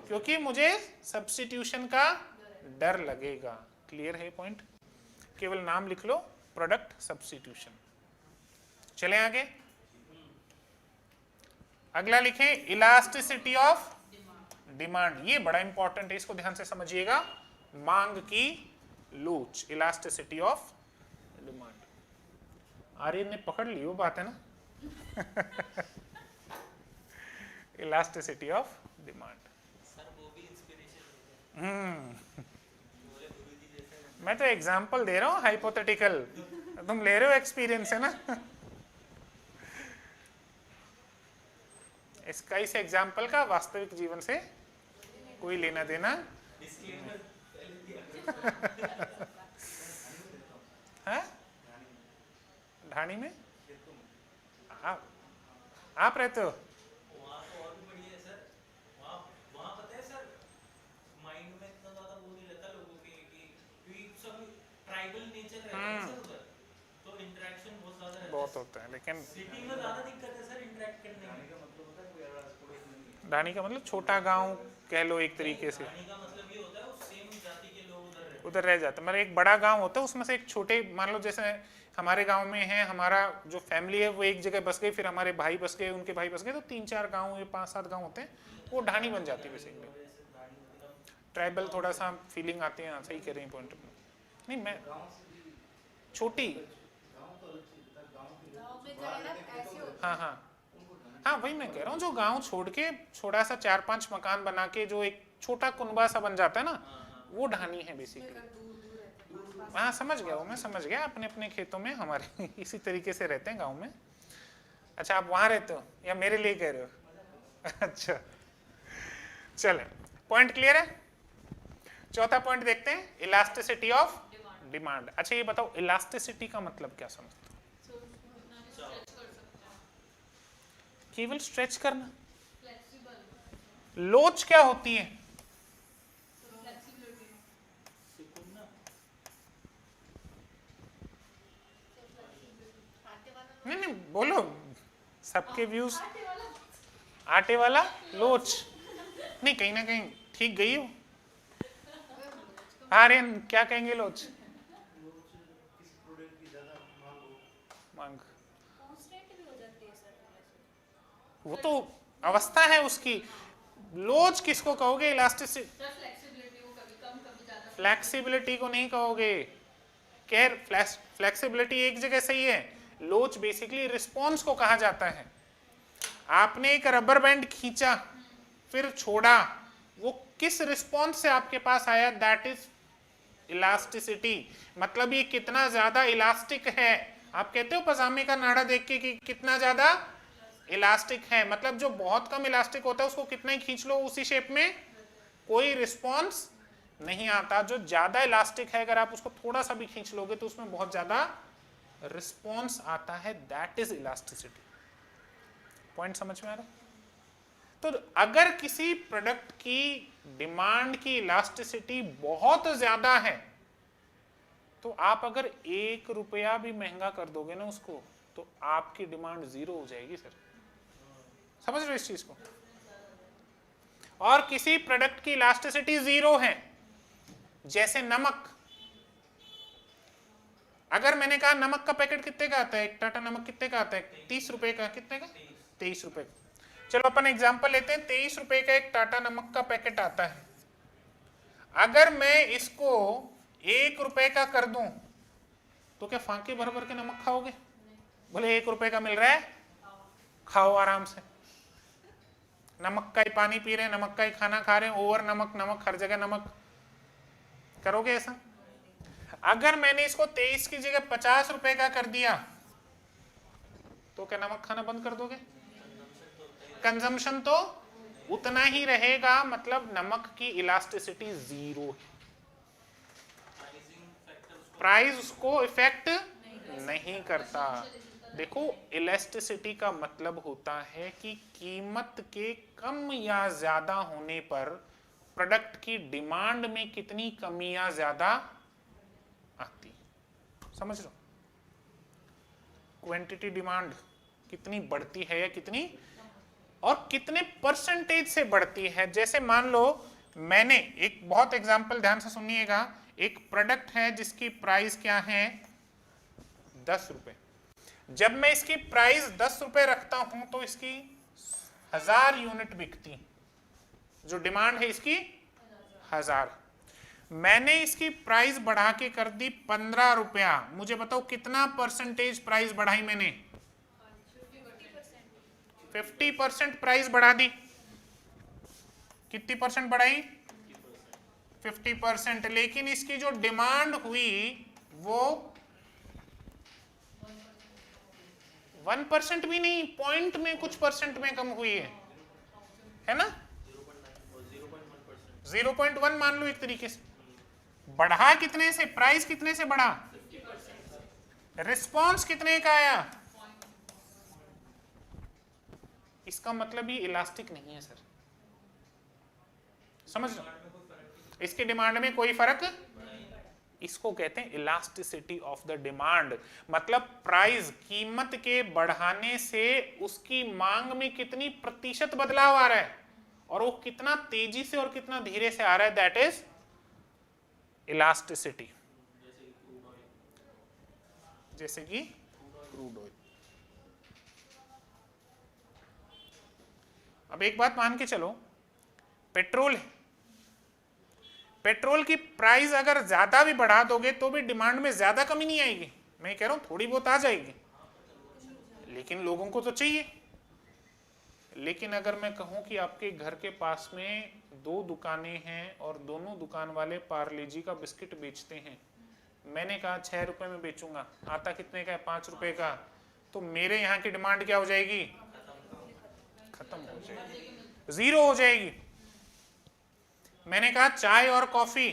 क्योंकि मुझे सब्स्टिट्यूशन का डर लगेगा। क्लियर है पॉइंट? केवल नाम लिख लो, प्रोडक्ट सब्स्टिट्यूशन। चले आगे, अगला लिखें इलास्टिसिटी ऑफ डिमांड। ये बड़ा इंपॉर्टेंट है, इसको ध्यान से समझिएगा। मांग की लोच, इलास्टिसिटी ऑफ डिमांड। आर्यन ने पकड़ ली वो बात है ना। Elasticity of demand. मैं तो एग्जाम्पल दे रहा हूँ हाइपोथेटिकल, तुम ले रहे हो एक्सपीरियंस है ना। इसका इस एग्जाम्पल का वास्तविक जीवन से कोई लेना देना है। ढाणी में आप रहते हो? वहाँ तो और भी बढ़िया है सर। वहाँ पता है सर, माइंड में इतना ज़्यादा वो नहीं रहता लोगों के, क्योंकि सब ट्राइबल नेचर रहता है सर उधर, तो इंटरेक्शन बहुत ज़्यादा रहता है। बहुत होता है, लेकिन सिटी में ज़्यादा दिक्कत है सर इंटरेक्ट करने में। ढाणी का मतलब छोटा गांव कह लो एक तरीके से। ढाणी का मतलब ये होता है उस सेम जाति के लोग उधर रह जाते हैं। मतलब एक बड़ा गांव होता है, उसमें से एक छोटे, मान लो जैसे हमारे गांव में है, हमारा जो फैमिली है वो एक जगह बस गई, फिर हमारे भाई बस गए, उनके भाई बस गए, तो 3-4 गांव, 5-7 गांव होते हैं, वो ढाणी बन जाती है बेसिकली। ट्राइबल थोड़ा सा फीलिंग आती है। सही कह रहे हैं पॉइंट। नहीं मैं छोटी, हाँ हाँ हाँ वही मैं कह रहा हूँ, जो गांव छोड़ के छोटा सा 4-5 मकान बना के जो एक छोटा कुनबा सा बन जाता है ना, वो ढाणी है बेसिकली। हाँ समझ गया, वो मैं समझ गया, अपने अपने खेतों में हमारे इसी तरीके से रहते हैं गांव में। अच्छा आप वहां रहते हो या मेरे लिए कह रहे हो? अच्छा चले, पॉइंट क्लियर है। चौथा पॉइंट देखते हैं, इलास्टिसिटी ऑफ डिमांड। अच्छा ये बताओ इलास्टिसिटी का मतलब क्या समझते हो? So, उतना भी stretch कर सकते हैं। केवल स्ट्रेच करना। Flexible, लोच क्या होती है? flexibility. सिकुड़ना, नहीं नहीं बोलो, सबके व्यूज। आटे वाला आटे वाला लोच नहीं, कहीं ना कहीं ठीक गई हो। आर्यन क्या कहेंगे लोच? किसी प्रोडक्ट की ज़्यादा मांग, constant भी हो जाती है सर। वो तो अवस्था है उसकी। लोच किसको कहोगे? इलास्टिसिटी, सर फ्लेक्सिबिलिटी वो कभी कम कभी ज्यादा। फ्लेक्सिबिलिटी को नहीं कहोगे। खैर फ्लेक्सिबिलिटी एक जगह सही है, लोच बेसिकली रिस्पॉन्स को कहा जाता है। आपने एक रबर बैंड खींचा फिर छोड़ा, वो किस रिस्पॉन्स से आपके पास आया, दैट इज इलास्टिसिटी। मतलब ये कितना ज्यादा इलास्टिक है। आप कहते हो पजामे का नाड़ा देख के कि कितना ज्यादा इलास्टिक है, मतलब जो बहुत कम इलास्टिक होता है उसको कितना ही खींच लो उसी शेप में कोई रिस्पॉन्स नहीं आता। जो ज्यादा इलास्टिक है अगर आप उसको थोड़ा सा भी खींच लोगे तो उसमें बहुत ज्यादा रिस्पॉन्स आता है, दैट इज इलास्टिसिटी। पॉइंट समझ में आ रहा है? तो अगर किसी प्रोडक्ट की डिमांड की इलास्टिसिटी बहुत ज्यादा है तो आप अगर 1 रुपया भी महंगा कर दोगे ना उसको, तो आपकी डिमांड 0 हो जाएगी सर। समझ रहे हो इस चीज को? और किसी प्रोडक्ट की इलास्टिसिटी 0 है, जैसे नमक। अगर मैंने कहा नमक का पैकेट कितने का आता है, एक टाटा नमक कितने का आता है? 30 रुपए का। कितने का? 23 रुपए का। चलो अपन एग्जांपल लेते हैं, 23 रुपए का एक टाटा नमक का पैकेट आता है। अगर मैं इसको 1 रुपए का कर दूं तो क्या फांके भर भर के नमक खाओगे? बोले 1 रुपए का मिल रहा है, खाओ आराम से। नमक का ही पानी पी रहे हैं, नमक का ही खाना खा रहे हैं, ओवर नमक, नमक हर जगह नमक। करोगे ऐसा? अगर मैंने इसको 23 की जगह 50 रुपए का कर दिया तो क्या नमक खाना बंद कर दोगे? कंजम्पशन तो उतना ही रहेगा, मतलब नमक की इलास्टिसिटी 0 है। प्राइस उसको इफेक्ट नहीं करता। देखो इलास्टिसिटी का मतलब होता है कि कीमत के कम या ज्यादा होने पर प्रोडक्ट की डिमांड में कितनी कमी या ज्यादा आती। समझ लो, क्वांटिटी डिमांड कितनी बढ़ती है या कितनी, और कितने परसेंटेज से बढ़ती है। जैसे मान लो मैंने एक बहुत एग्जांपल ध्यान से सुनिएगा, एक प्रोडक्ट है जिसकी प्राइस क्या है 10 रुपए। जब मैं इसकी प्राइस 10 रुपए रखता हूं तो इसकी 1000 यूनिट बिकती, जो डिमांड है इसकी 1000। मैंने इसकी प्राइस बढ़ा के कर दी 15 रुपया। मुझे बताओ कितना परसेंटेज प्राइस बढ़ाई मैंने? 50% प्राइस बढ़ा दी। कितनी परसेंट बढ़ाई? 50%। लेकिन इसकी जो डिमांड हुई वो 1% भी नहीं, पॉइंट में कुछ परसेंट में कम हुई है ना? 0.1 मान लो एक तरीके से। बढ़ा कितने से? प्राइस कितने से बढ़ा? रिस्पॉन्स कितने का आया? इसका मतलब ये इलास्टिक नहीं है सर। समझ लो, इसकी डिमांड में कोई फर्क, इसको कहते हैं इलास्टिसिटी ऑफ द डिमांड। मतलब प्राइस, कीमत के बढ़ाने से उसकी मांग में कितनी प्रतिशत बदलाव आ रहा है और वो कितना तेजी से और कितना धीरे से आ रहा है, दैट इज इलास्टिसिटी। जैसे कि क्रूड ऑयल। अब एक बात मान के चलो, पेट्रोल है, पेट्रोल की प्राइस अगर ज्यादा भी बढ़ा दोगे तो भी डिमांड में ज्यादा कमी नहीं आएगी। मैं कह रहा हूं थोड़ी बहुत आ जाएगी, लेकिन लोगों को तो चाहिए। लेकिन अगर मैं कहूं कि आपके घर के पास में 2 दुकानें हैं और दोनों दुकान वाले पार्ले जी का बिस्किट बेचते हैं, मैंने कहा 6 रुपए में बेचूंगा, आता कितने का है? 5 रुपए का, तो मेरे यहाँ की डिमांड क्या हो जाएगी? खत्म हो जाएगी, जीरो हो जाएगी। मैंने कहा चाय और कॉफी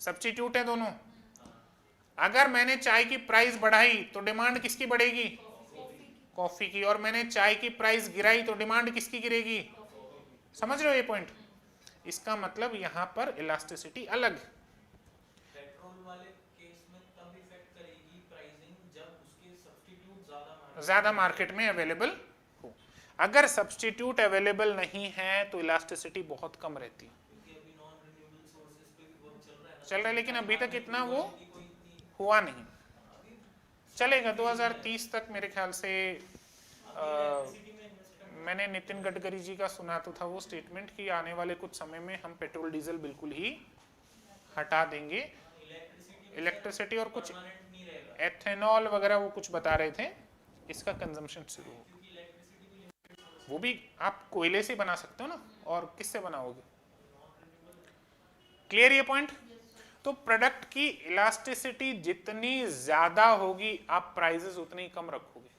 सब्स्टिट्यूट है दोनों, अगर मैंने चाय की प्राइस बढ़ाई तो डिमांड किसकी बढ़ेगी? कॉफी की। और मैंने चाय की प्राइस गिराई तो डिमांड किसकी गिरेगी? समझ रहे हो ये पॉइंट? इसका मतलब यहाँ पर इलास्टिसिटी अलग है। पेट्रोल वाले केस में तब इफेक्ट करेगी प्राइसिंग जब उसके सब्स्टिट्यूट ज्यादा मार्केट में अवेलेबल हो। अगर सब्स्टिट्यूट अवेलेबल नहीं है तो इलास्टिसिटी बहुत कम रहती है। क्योंकि अभी नॉन रिन्यूएबल सोर्सेज पे भी बहुत चल रहा है, लेकिन अभी तक इतना वो हुआ नहीं। चलेगा 2030 तक मेरे ख्याल से। मैंने नितिन गडकरी जी का सुना तो था वो स्टेटमेंट कि आने वाले कुछ समय में हम पेट्रोल डीजल बिल्कुल ही हटा देंगे, इलेक्ट्रिसिटी और कुछ एथेनॉल वगैरह वो कुछ बता रहे थे, इसका कंजम्पशन शुरू हो। वो भी आप कोयले से बना सकते हो ना, और किससे बनाओगे? क्लियर ये पॉइंट? तो प्रोडक्ट की इलास्टिसिटी जितनी ज्यादा होगी आप प्राइसेस उतनी कम रखोगे,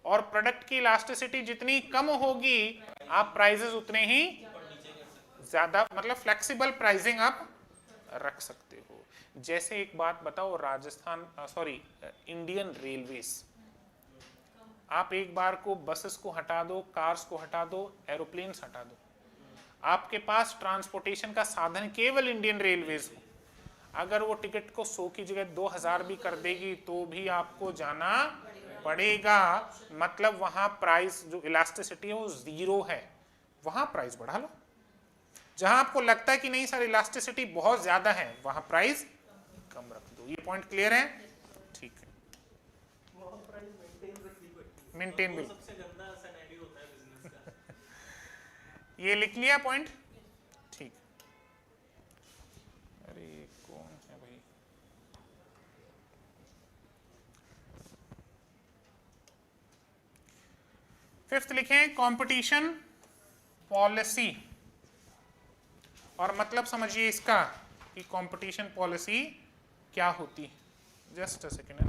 और प्रोडक्ट की इलास्टिसिटी जितनी कम होगी आप प्राइसेस उतने ही ज्यादा, मतलब फ्लेक्सिबल प्राइसिंग आप रख सकते हो। जैसे एक बात बताओ, राजस्थान इंडियन रेलवेज, आप एक बार को बसेस को हटा दो, कार्स को हटा दो, एरोप्लेन्स हटा दो, आपके पास ट्रांसपोर्टेशन का साधन केवल इंडियन रेलवेज हो, अगर वो टिकट को 100 की जगह 2000 भी कर देगी तो भी आपको जाना पड़ेगा। मतलब वहां प्राइस जो इलास्टिसिटी है वो जीरो है, वहां प्राइस बढ़ा लो। जहां आपको लगता है कि नहीं सर इलास्टिसिटी बहुत ज्यादा है, वहां प्राइस कम रख दो। ये पॉइंट क्लियर है? ठीक है, मेंटेन बिल सबसे गंदा सिनेरियो होता है बिजनेस का। ये लिख लिया पॉइंट? ठीक। अरे कौन है भाई? फिफ्थ लिखें कंपटीशन पॉलिसी, और मतलब समझिए इसका कि कंपटीशन पॉलिसी क्या होती है। Just a second.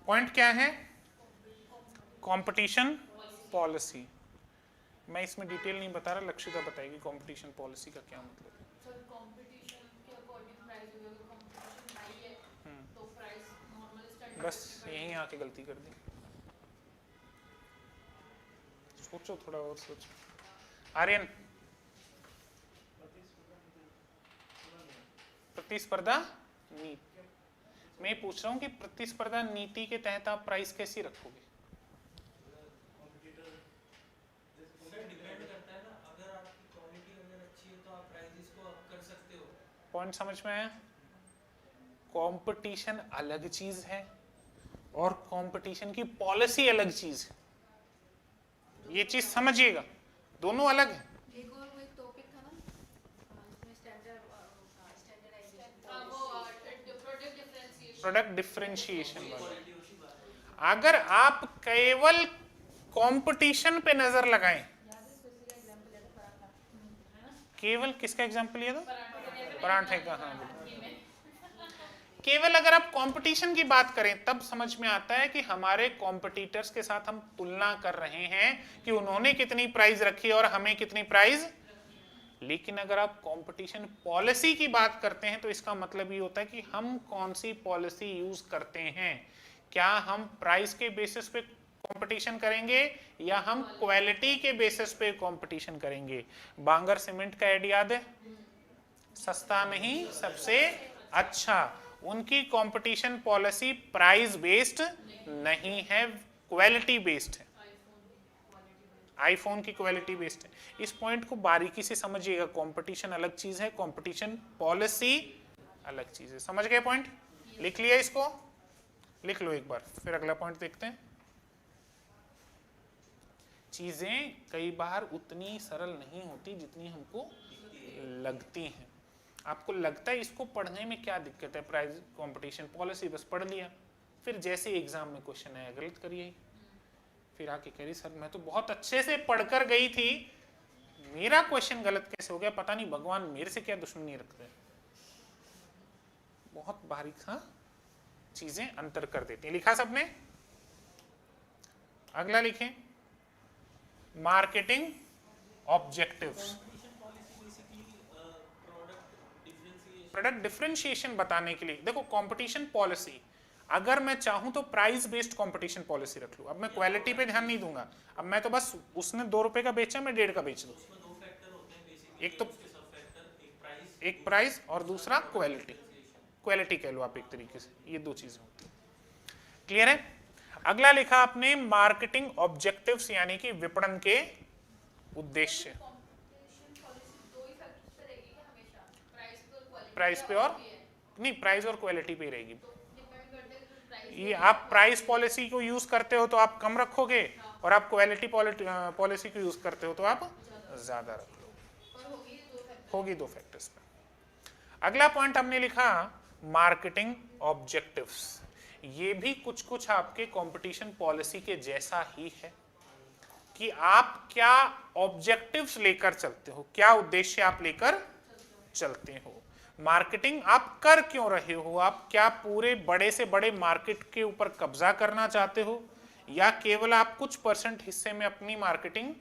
पॉइंट क्या है? Competition policy. मैं इसमें डिटेल नहीं बता रहा, लक्षिता बताएगी कंपटीशन पॉलिसी का क्या मतलब है। सर कंपटीशन के अकॉर्डिंग प्राइस होगा, अगर कंपटीशन हाई है तो प्राइस नॉर्मल स्टैंडर्ड। बस यहीं आके गलती कर दी। सोचो थोड़ा और सोचो। आर्यन, प्रतिस्पर्धा नीति, मैं पूछ रहा हूँ कि प्रतिस्पर्धा नीति के तहत आप प्राइस कैसी रखोगे? डिपेंड करता है ना, अगर आपकी क्वालिटी अगर अच्छी है तो आप प्राइसेस को अप कर सकते हो। पॉइंट समझ में आया? कंपटीशन अलग चीज है और कंपटीशन की पॉलिसी अलग चीज है, ये चीज समझिएगा, दोनों अलग है। एक और कोई टॉपिक था ना इसमें standardization product differentiation. Product differentiation वाला। अगर आप केवल कंपटीशन पे नजर लगाएं, केवल किसका एग्जांपल लिया था? पराठे का। हाँ, केवल अगर आप कंपटीशन की बात करें तब समझ में आता है कि हमारे कॉम्पिटिटर्स के साथ हम तुलना कर रहे हैं कि उन्होंने कितनी प्राइस रखी और हमें कितनी प्राइस। लेकिन अगर आप कंपटीशन पॉलिसी की बात करते हैं तो इसका मतलब ये होता है कि हम कौन सी पॉलिसी यूज करते हैं। क्या हम प्राइस के बेसिस पे कंपटीशन करेंगे या हम क्वालिटी के बेसिस पे कंपटीशन करेंगे? बांगर सीमेंट का ऐड याद है? सस्ता नहीं सबसे अच्छा। उनकी कंपटीशन पॉलिसी प्राइस बेस्ड नहीं है, क्वालिटी बेस्ड है। आईफोन की क्वालिटी बेस्ड है। इस पॉइंट को बारीकी से समझिएगा, कंपटीशन अलग चीज है, कंपटीशन पॉलिसी अलग चीज है। समझ गए पॉइंट? लिख लिया इसको, लिख लो एक बार, फिर अगला पॉइंट देखते हैं। चीजें कई बार उतनी सरल नहीं होती जितनी हमको लगती हैं। आपको लगता है इसको पढ़ने में क्या दिक्कत है, प्राइस कंपटीशन पॉलिसी, बस पढ़ लिया, फिर जैसे एग्जाम में क्वेश्चन आया गलत करिए, फिर आके कह रही सर मैं तो बहुत अच्छे से पढ़कर गई थी, मेरा क्वेश्चन गलत कैसे हो गया, पता नहीं भगवान मेरे से क्या दुश्मनी रखते हैं। बहुत बारीक सा चीजें अंतर कर देती हैं। लिखा सबने? अगला लिखें, मार्केटिंग ऑब्जेक्टिव्स। प्रोडक्ट डिफरेंशिएशन बताने के लिए देखो, कंपटीशन पॉलिसी अगर मैं चाहूं तो प्राइस बेस्ड कंपटीशन पॉलिसी रख लूं। अब मैं क्वालिटी पे ध्यान नहीं दूंगा, अब मैं तो बस उसने 2 रुपए का बेचा मैं 1.5 का बेच दूं। एक तो एक प्राइस और दूसरा क्वालिटी, क्वालिटी कह लो आप एक तरीके से, ये 2 चीजें होती हैं। क्लियर है? अगला लिखा आपने मार्केटिंग ऑब्जेक्टिव्स यानी कि विपणन के उद्देश्य। प्राइस पे और नहीं, प्राइस और क्वालिटी पे रहेगी। ये आप प्राइस पॉलिसी को यूज करते हो तो आप कम रखोगे, और आप क्वालिटी पॉलिसी को यूज करते हो तो आप ज्यादा रख लोगे, होगी 2 फैक्टर्स पे। अगला पॉइंट हमने लिखा मार्केटिंग ऑब्जेक्टिव्स। ये भी कुछ कुछ आपके कंपटीशन पॉलिसी के जैसा ही है कि आप क्या ऑब्जेक्टिव्स लेकर चलते हो, क्या उद्देश्य आप लेकर चलते हो। मार्केटिंग आप कर क्यों रहे हो, आप क्या पूरे बड़े से बड़े मार्केट के ऊपर कब्जा करना चाहते हो, या केवल आप कुछ % हिस्से में अपनी मार्केटिंग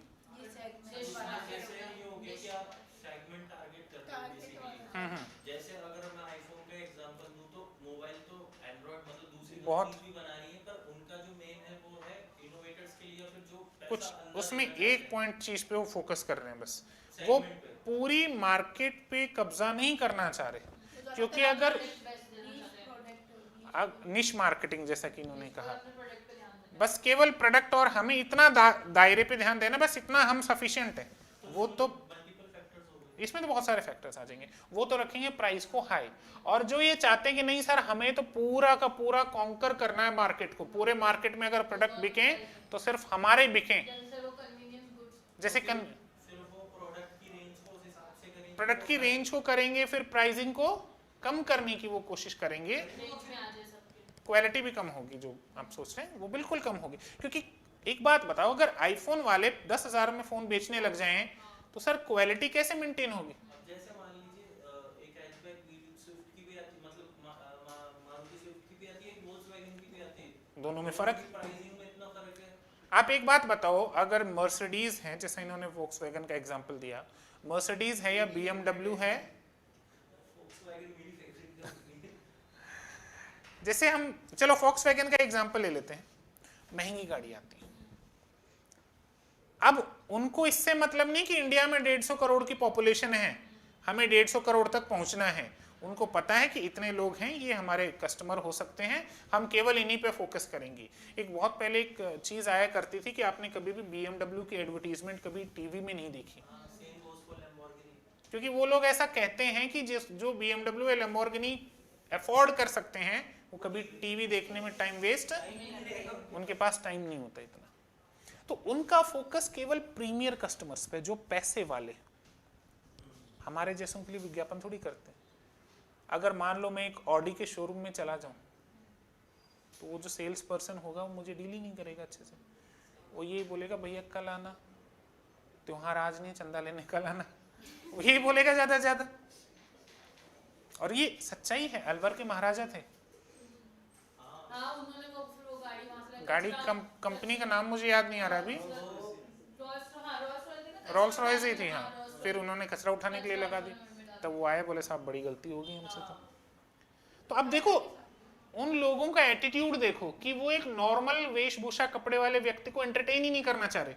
जैसे अगर मैं आईफोन का एग्जांपल दूं तो मोबाइल तो एंड्रॉइड मतलब दूसरी बहुत कंपनीज भी बना रही है, पर उनका जो मेन है वो है इनोवेटर्स के लिए, फिर जो कुछ उसमें एक पॉइंट चीज पे वो फोकस कर रहे हैं बस, वो पूरी मार्केट पे कब्जा नहीं करना चाह रहे, क्योंकि अगर निश मार्केटिंग जैसा कि इन्होंने कहा, बस केवल प्रोडक्ट और हमें इतना दायरे पे ध्यान देना, बस इतना हम सफिशिएंट है। वो तो इसमें तो बहुत सारे फैक्टर्स आ जाएंगे, वो तो रखेंगे प्राइस को हाई, और जो ये चाहते हैं कि नहीं सर हमें तो पूरा का पूरा कॉन्कर करना है मार्केट को, पूरे मार्केट में अगर प्रोडक्ट बिके तो सिर्फ हमारे बिके, जैसे प्रोडक्ट की रेंज को करेंगे, फिर प्राइसिंग को कम करने की वो कोशिश करेंगे, क्वालिटी भी कम होगी, जो आप सोच रहे हैं वो बिल्कुल कम होगी। क्योंकि एक बात बताओ, अगर आईफोन वाले 10,000 में फोन बेचने लग जाएं तो सर क्वालिटी कैसे मेंटेन होगी? जैसे मान लीजिए एक हैचबैक स्विफ्ट की भी आती, मतलब मारुति स्विफ्ट की भी आती है, वोल्क्सवैगन की भी आती है, दोनों में फर्क, प्राइसिंग में इतना फर्क है। आप एक बात बताओ, अगर मर्सिडीज है, जैसे इन्होंने वोक्सवैगन का एग्जांपल दिया, मर्सिडीज है या BMW है, जैसे हम चलो वोक्सवैगन का एग्जांपल ले लेते हैं, महंगी गाड़ी आती है, अब उनको इससे मतलब नहीं कि इंडिया में 150 करोड़ की पॉपुलेशन है, हमें 150 करोड़ तक पहुंचना है, उनको पता है कि इतने लोग हैं, ये हमारे कस्टमर हो सकते हैं, हम केवल इन्हीं पे फोकस करेंगे। एक बहुत पहले एक चीज आया करती थी कि आपने कभी भी BMW की एडवर्टीजमेंट कभी टीवी में नहीं देखी, क्योंकि वो लोग ऐसा कहते हैं कि जो BMW या लैम्बोर्गिनी अफोर्ड कर सकते हैं वो कभी टीवी देखने में टाइम वेस्ट, उनके पास टाइम नहीं होता इतना, तो उनका फोकस केवल प्रीमियर कस्टमर्स पे, जो पैसे वाले, हमारे जैसों के लिए विज्ञापन थोड़ी करते हैं। अगर मान लो मैं एक ऑडी के शोरूम में चला जाऊं तो वो जो सेल्स पर्सन होगा वो मुझे डील ही नहीं करेगा अच्छे से, वो यही बोलेगा भैया कल आना, त्योहार आज नहीं, चंदा लेने कल आना, वो यही बोलेगा ज्यादा से ज्यादा। और ये सच्चाई है, अलवर के महाराजा थे, गाड़ी कंपनी का नाम मुझे याद नहीं आ रहा अभी, रोल्स रॉयस ही थी, हाँ, फिर उन्होंने कचरा उठाने के लिए लगा दी, तब वो आए बोले साहब बड़ी गलती होगी हमसे। तो अब देखो उन लोगों का एटीट्यूड देखो कि वो एक नॉर्मल वेशभूषा कपड़े वाले व्यक्ति को एंटरटेन ही नहीं करना चाह रहे,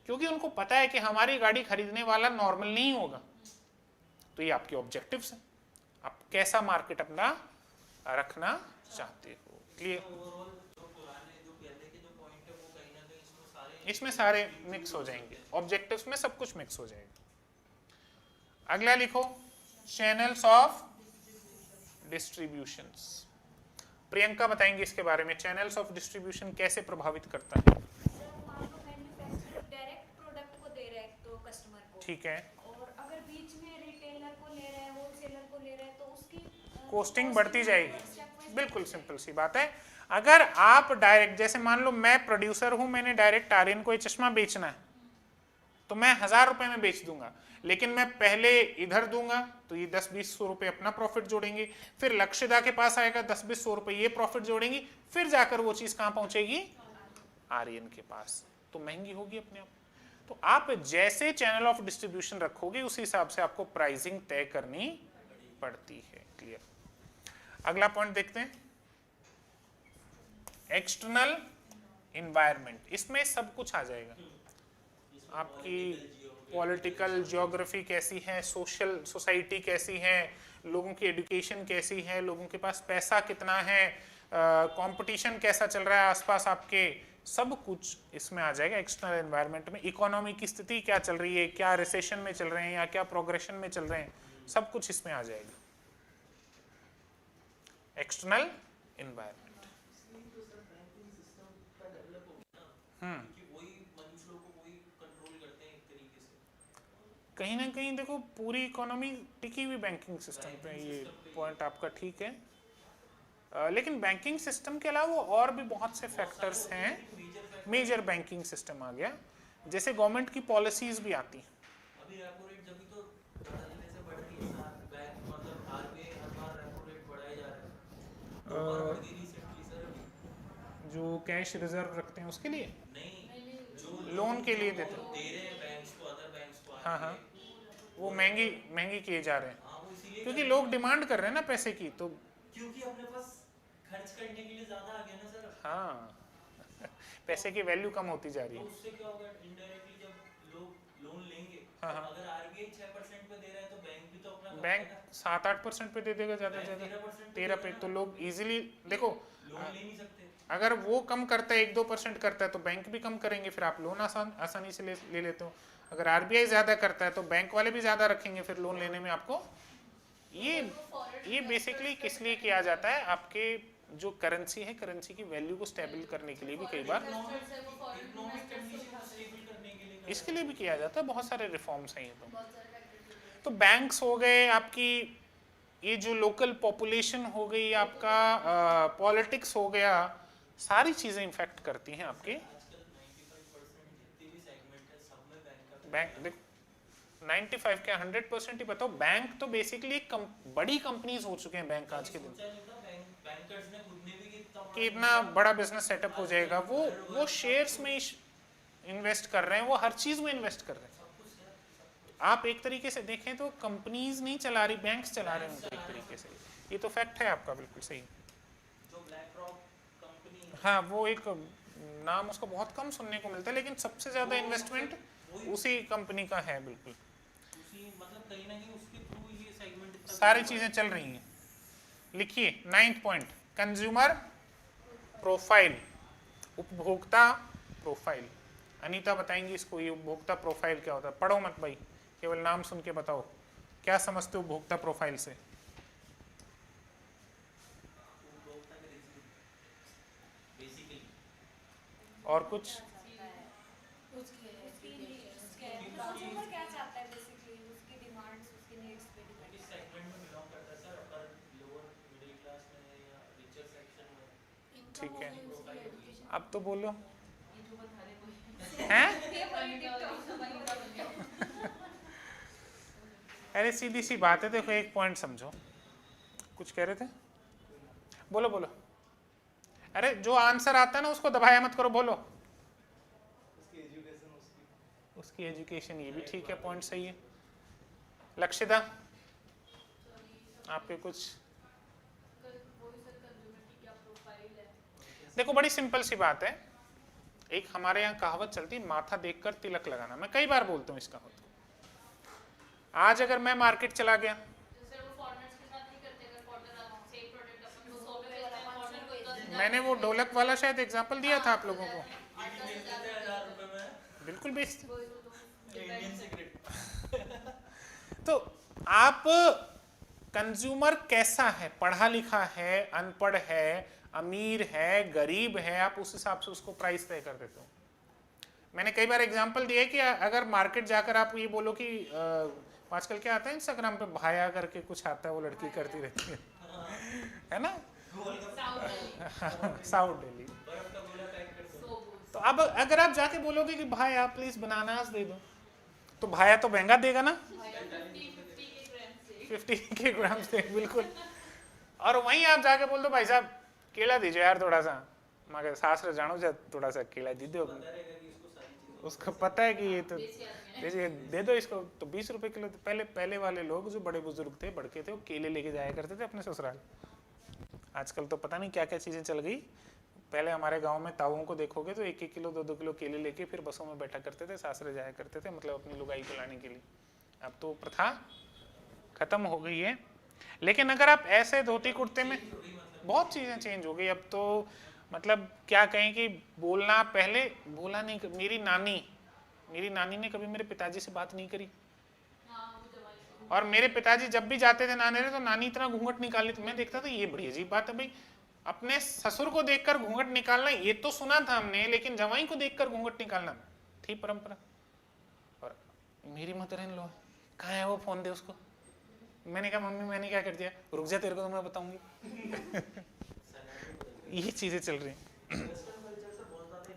क्योंकि उनको पता है कि हमारी गाड़ी खरीदने वाला नॉर्मल नहीं होगा। तो ये आपके ऑब्जेक्टिव्स हैं, आप कैसा मार्केट अपना रखना चाहते हो। क्लियर? इसमें सारे मिक्स हो जाएंगे, ऑब्जेक्टिव्स में सब कुछ मिक्स हो जाएगा। अगला लिखो चैनल्स ऑफ डिस्ट्रीब्यूशंस। प्रियंका बताएंगे इसके बारे में, चैनल्स ऑफ डिस्ट्रीब्यूशन कैसे प्रभावित करता है। सर मान लो मैन्युफैक्चरर डायरेक्ट प्रोडक्ट को दे रहा है तो कस्टमर को, ठीक है, और अगर बीच में रिटेलर को ले रहा है, होलसेलर को ले रहा है, तो उसकी कॉस्टिंग बढ़ती जाएगी। बिल्कुल सिंपल सी बात है। अगर आप डायरेक्ट, जैसे मान लो मैं प्रोड्यूसर हूं, मैंने डायरेक्ट आर्यन को ये चश्मा बेचना है, तो मैं 1000 रुपए में बेच दूंगा, लेकिन मैं पहले इधर दूंगा तो ये 10-20 रुपए अपना प्रॉफिट जोड़ेंगे, फिर लक्षिता के पास आएगा 10-20 रुपए ये प्रॉफिट जोड़ेंगी, फिर जाकर वो चीज कहां पहुंचेगी, आर्यन के पास, तो महंगी होगी अपने आप। तो आप जैसे चैनल ऑफ डिस्ट्रीब्यूशन रखोगे उस हिसाब से आपको प्राइसिंग तय करनी पड़ती है। क्लियर। अगला पॉइंट देखते हैं, एक्सटर्नल इन्वायरमेंट। इसमें सब कुछ आ जाएगा, आपकी पॉलिटिकल ज्योग्राफी कैसी है, सोशल सोसाइटी कैसी है, लोगों की एजुकेशन कैसी है, लोगों के पास पैसा कितना है, कंपटीशन कैसा चल रहा है आसपास आपके, सब कुछ इसमें आ जाएगा एक्सटर्नल एनवायरनमेंट में। इकोनॉमी की स्थिति क्या चल रही है, क्या रिसेशन में चल रहे हैं या क्या प्रोग्रेशन में चल रहे हैं, सब कुछ इसमें आ जाएगा, एक्सटर्नल एनवायरनमेंट। कहीं ना कहीं देखो पूरी इकोनॉमी टिकी हुई बैंकिंग सिस्टम पे, ये पॉइंट आपका ठीक है, लेकिन बैंकिंग सिस्टम के अलावा और भी बहुत से फैक्टर्स हैं। मेजर बैंकिंग सिस्टम आ गया, जैसे गवर्नमेंट की पॉलिसीज भी आती हैं। अभी रेपो रेट जब भी तो बदलने से बढ़ रही है, बैंक मतलब आरबीआई हर बार रेपो रेट बढ़ाया जा रहा है, तो और बढ़ गई रिसेंटली सर। अभी जो कैश रिजर्व रखते हैं उसके लिए नहीं, जो लोन के लिए देते हैं, दे रहे हैं बैंक्स को, अदर बैंक्स को, हाँ हाँ, वो महंगी किए जा रहे हैं, हाँ वो इसीलिए क्योंकि लोग डिमांड कर रहे हैं ना पैसे की, तो क्योंकि अपने पास खर्च करने के लिए ज्यादा आ गया ना सर। हाँ पैसे की वैल्यू कम होती जा रही तो है। उससे क्या होगा, इनडायरेक्टली जब लोग लोन लेंगे, हाँ, हाँ। अगर आरबीआई 6% पे दे रहा है तो बैंक भी तो अपना बैंक 7-8% पे दे देगा, ज़्यादा से ज़्यादा 13 पे, तो लोग इजीली देखो, लोन ले नहीं सकते। अगर वो कम करता है 1-2% करता है तो बैंक भी कम करेंगे, फिर आप लोन आसानी से ले लेते हो। अगर आरबीआई ज़्यादा करता है तो बैंक वाले भी ज़्यादा रखेंगे फिर लोन लेने में आपको। ये बेसिकली किस लिए किया जाता है, आपके जो करेंसी है, करेंसी की वैल्यू को स्टेबल करने के लिए भी कई बार इकोनॉमिक कंडीशन स्टेबल करने के लिए इसके लिए भी किया जाता है। बहुत सारे रिफॉर्म्स हैं ये तो बैंक्स हो गए, आपकी ये जो लोकल पॉपुलेशन हो गई, आपका पॉलिटिक्स हो गया, सारी चीज़ें इन्फेक्ट करती हैं आपके आजकल 95% जितने भी सेगमेंट है सब में बैंक का बैंक। देखो 95 क्या 100% ही बताओ, बैंक तो बेसिकली एक बड़ी कंपनीज हो चुके हैं बैंक आज के दिन, बैंकर्स ने खुद ने भी कि इतना बड़ा बिजनेस सेटअप हो जाएगा। वो शेयर्स में इन्वेस्ट कर रहे हैं, वो हर चीज़ में इन्वेस्ट कर रहे हैं। आप एक तरीके से देखें तो कंपनीज नहीं चला रही, बैंक्स चला रहे हैं उनको एक तरीके से। ये तो फैक्ट है आपका, बिल्कुल सही। जो ब्लैक रॉक कंपनी, हाँ, वो एक नाम उसको बहुत कम सुनने को मिलता है, लेकिन सबसे ज़्यादा इन्वेस्टमेंट उसी कंपनी का है। बिल्कुल उसी मतलब कहीं ना कहीं उसके थ्रू ये सेगमेंट सारी चीज़ें चल रही हैं। लिखिए 9th पॉइंट, कंज्यूमर प्रोफाइल, उपभोक्ता प्रोफाइल। अनीता बताएंगी इसको, ये उपभोक्ता प्रोफाइल क्या होता है। पढ़ो मत भाई, केवल नाम सुन के बताओ, क्या समझते हो उपभोक्ता प्रोफाइल से। बेसिकली और कुछ कंज्यूमर क्या चाहता है, बेसिकली उसकी डिमांड्स, उसकी नीड्स पे डिपेंड। इस सेगमेंट में बिलोंग करता है sir, upper lower middle class में या रिचर सेक्शन में। ठीक है, अब तो बोलो हैं। अरे सीधी सी बात है, देखो एक पॉइंट समझो। कुछ कह रहे थे, बोलो बोलो। अरे जो आंसर आता है ना उसको दबाया मत करो, बोलो। उसकी एजुकेशन, ये भी ठीक है, पॉइंट सही है। लक्षिता आपके कुछ, देखो बड़ी सिंपल सी बात है। एक हमारे यहाँ कहावत चलती है, माथा देखकर तिलक लगाना। मैं कई बार बोलता हूँ इस कहावत को। आज अगर मैं मार्केट चला गया, मैंने वो ढोलक वाला शायद एग्जांपल दिया था आप लोगों को। बिल्कुल बेचते हैं। वही तो इंडियन सीक्रेट। तो आप कंज्यूमर कैसा है, पढ़ा लिखा है, अनपढ़ है, अमीर है, गरीब है, आप उस हिसाब से उसको प्राइस तय कर देते हो। मैंने कई बार एग्जांपल दिया है कि अगर मार्केट जाकर आप ये बोलो कि आजकल क्या आता है इंस्टाग्राम पे भाया करके कुछ आता है, वो लड़की करती रहती है ना, साउथ दिल्ली। बर्फ का गोला पैक कर दो। तो अब अगर आप जाके बोलोगे कि भाई आप प्लीज बनानास दे दो, तो भाया तो महंगा देगा ना, 50 के ग्राम से, बिल्कुल। और वहीं आप जाके बोल दो भाई साहब केला दीजिए यार थोड़ा सा, मगर सासरे जानो जा थोड़ा सा केला दे दो, उसको पता है कि ये तो देखिए दे दो इसको, तो 20 रुपए किलो। पहले वाले लोग जो बड़े बुजुर्ग थे, बड़के थे, वो केले लेके जाया करते थे अपने ससुराल। आजकल तो पता नहीं क्या क्या चीजें चल गई। पहले हमारे गांव में ताऊओं को देखोगे तो 1-1 किलो 2-2 किलो केले लेके फिर बसों में बैठा करते थे, सासरे जाया करते थे, मतलब अपनी लुगाई को लाने के लिए। अब तो प्रथा खत्म हो गई है। लेकिन अगर आप ऐसे धोती कुर्ते में, बहुत चीजें चेंज हो गई अब तो, मतलब क्या कहें कि बोलना पहले बोला नहीं। मेरी नानी ने कभी मेरे पिताजी से बात नहीं करी, और मेरे पिताजी जब भी जाते थे नाने रे, तो नानी इतना घूंघट निकाली, तो मैं देखता था ये बड़ी अजीब बात है भाई, अपने ससुर को देखकर घूंघट निकालना ये तो सुना था हमने, लेकिन जवाई को देखकर घूंघट निकालना थी परंपरा। और मेरी मदर इन लॉ, कहाँ है वो, फोन दे उसको। मैंने कहा मम्मी मैंने क्या कर दिया, रुक जा तेरे को तो मैं बताऊंगी। ये चीजें चल रही हैं,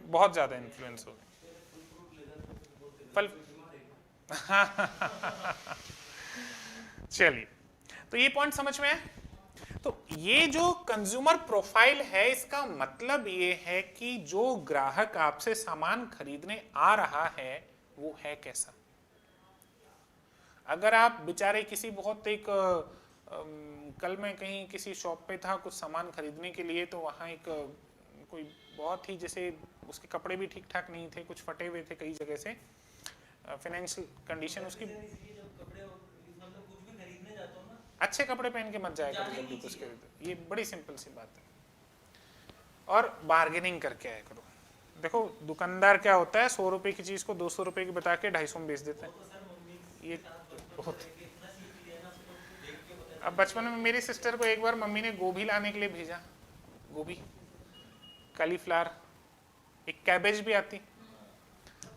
बहुत ज्यादा इन्फ्लुएंस हो गए फल। चलिए, तो ये पॉइंट समझ में है। तो ये जो कंज्यूमर प्रोफाइल है, इसका मतलब ये है कि जो ग्राहक आपसे सामान खरीदने आ रहा है वो है कैसा। अगर आप बेचारे किसी बहुत एक कल मैं कहीं किसी शॉप पे था कुछ सामान खरीदने के लिए, तो वहाँ एक कोई बहुत ही, जैसे उसके कपड़े भी ठीक ठाक नहीं थे, कुछ फटे हुए थे कई जगह से, फाइनेंशियल कंडीशन उसकी, अच्छे कपड़े पहन के मत जाया करो जब भी कुछ खरीदो, ये बड़ी सिंपल सी बात है। और बार्गेनिंग करके आया करो। देखो दुकानदार क्या होता है, 100 रुपए की चीज को 200 रुपए की बता के 250 में बेच देता है। ये बहुत, अब बचपन में मेरी सिस्टर को एक बार मम्मी ने गोभी लाने के लिए भेजा, गोभी, कालीफ्लावर, एक कैबेज भी आती,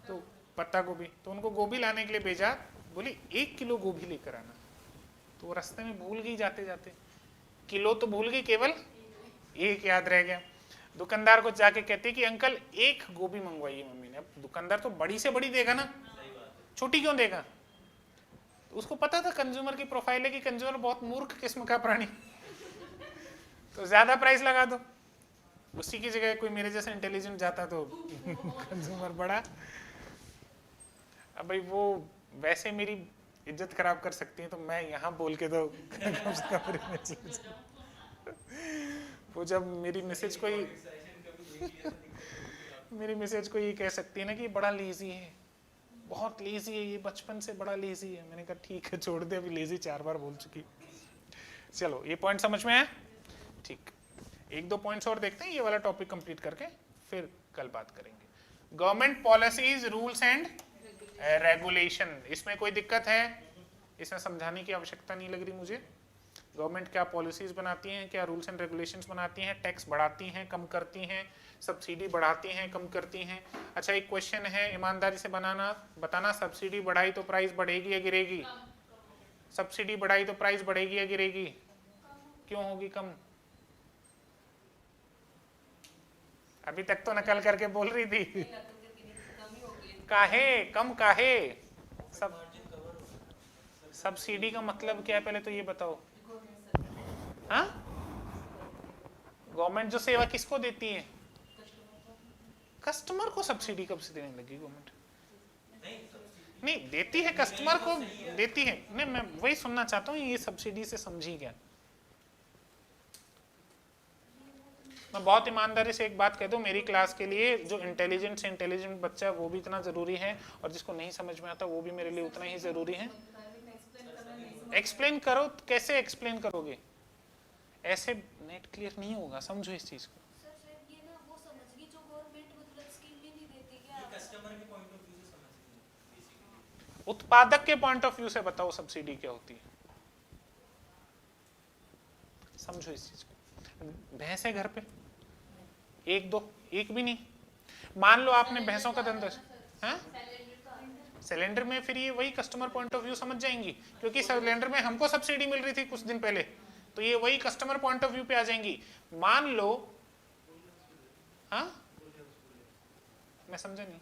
तो पत्ता गोभी, तो उनको गोभी लाने के लिए भेजा, बोली 1 किलो गोभी लेकर आना। तो रास्ते में भूल गई, जाते जाते किलो तो भूल गई, केवल 1 याद रह गया। दुकानदार को जाके कहती कि अंकल 1 गोभी मंगवाइए मम्मी ने। अब दुकानदार तो बड़ी से बड़ी देगा ना, छोटी क्यों देगा। तो उसको पता था कंज्यूमर की प्रोफाइल है कि कंज्यूमर बहुत मूर्ख किस्म का प्राणी, तो ज्यादा प्राइस लगा दो। उसी की जगह कोई मेरे जैसा इंटेलिजेंट जाता तो कंज्यूमर बड़ा। अब भाई वो वैसे मेरी इज्जत खराब कर सकती है, तो मैं यहाँ बोल के तो वो जब मेरी मैसेज को ये कह सकती है ना कि बड़ा लेजी है, बहुत लेजी है ये, बचपन से बड़ा लेजी है। मैंने कहा ठीक है छोड़ दे, अभी लेजी 4 बार बोल चुकी। चलो ये पॉइंट समझ में आया, ठीक। 1-2 पॉइंट्स और देखते हैं, ये वाला टॉपिक कंप्लीट करके फिर कल बात करेंगे। Government policies, rules and regulation, इसमें कोई दिक्कत है, इसमें समझाने की आवश्यकता नहीं लग रही मुझे। गवर्नमेंट क्या पॉलिसीज बनाती हैं, क्या रूल्स एंड रेगुलेशंस बनाती हैं, टैक्स बढ़ाती हैं, कम करती हैं, सब्सिडी बढ़ाती हैं, कम करती हैं। अच्छा एक क्वेश्चन है, ईमानदारी से बताना, सब्सिडी बढ़ाई तो प्राइस बढ़ेगी या गिरेगी? सब्सिडी बढ़ाई तो प्राइस बढ़ेगी या गिरेगी? क्यों होगी कम? अभी तक तो नकल करके बोल रही थी। काहे कम, काहे? सब सब्सिडी का मतलब क्या है पहले तो ये बताओ। हाँ, गवर्नमेंट जो सेवा किसको देती है? कस्टमर को सब्सिडी कब से देने लगी गवर्नमेंट? नहीं देती है, कस्टमर को देती है। नहीं मैं वही सुनना चाहता हूँ, ये सब्सिडी से समझी क्या? मैं बहुत ईमानदारी से एक बात कह दूं, मेरी क्लास के लिए जो इंटेलिजेंट से इंटेलिजेंट बच्चा है वो भी इतना जरूरी है, और जिसको नहीं समझ में आता वो भी मेरे लिए उतना ही जरूरी है। एक्सप्लेन करो, कैसे एक्सप्लेन करोगे? ऐसे नेट क्लियर नहीं होगा, समझो इस चीज को। सर ये ना वो समझ गई जो गवर्नमेंट मतलब स्कीम भी नहीं देती क्या? कस्टमर के पॉइंट ऑफ व्यू से उत्पादक के पॉइंट ऑफ व्यू से बताओ सब्सिडी क्या होती है, समझो इस चीज को। भैंस है घर पे, एक दो, एक भी नहीं। मान लो आपने भैंसों का धंधा, हाँ सिलेंडर में, फिर ये वही कस्टमर पॉइंट ऑफ व्यू समझ जाएंगी, क्योंकि सिलेंडर में हमको सब्सिडी मिल रही थी कुछ दिन पहले, तो ये वही कस्टमर पॉइंट ऑफ व्यू पे आ जाएंगी। मान लो, हाँ मैं समझा नहीं,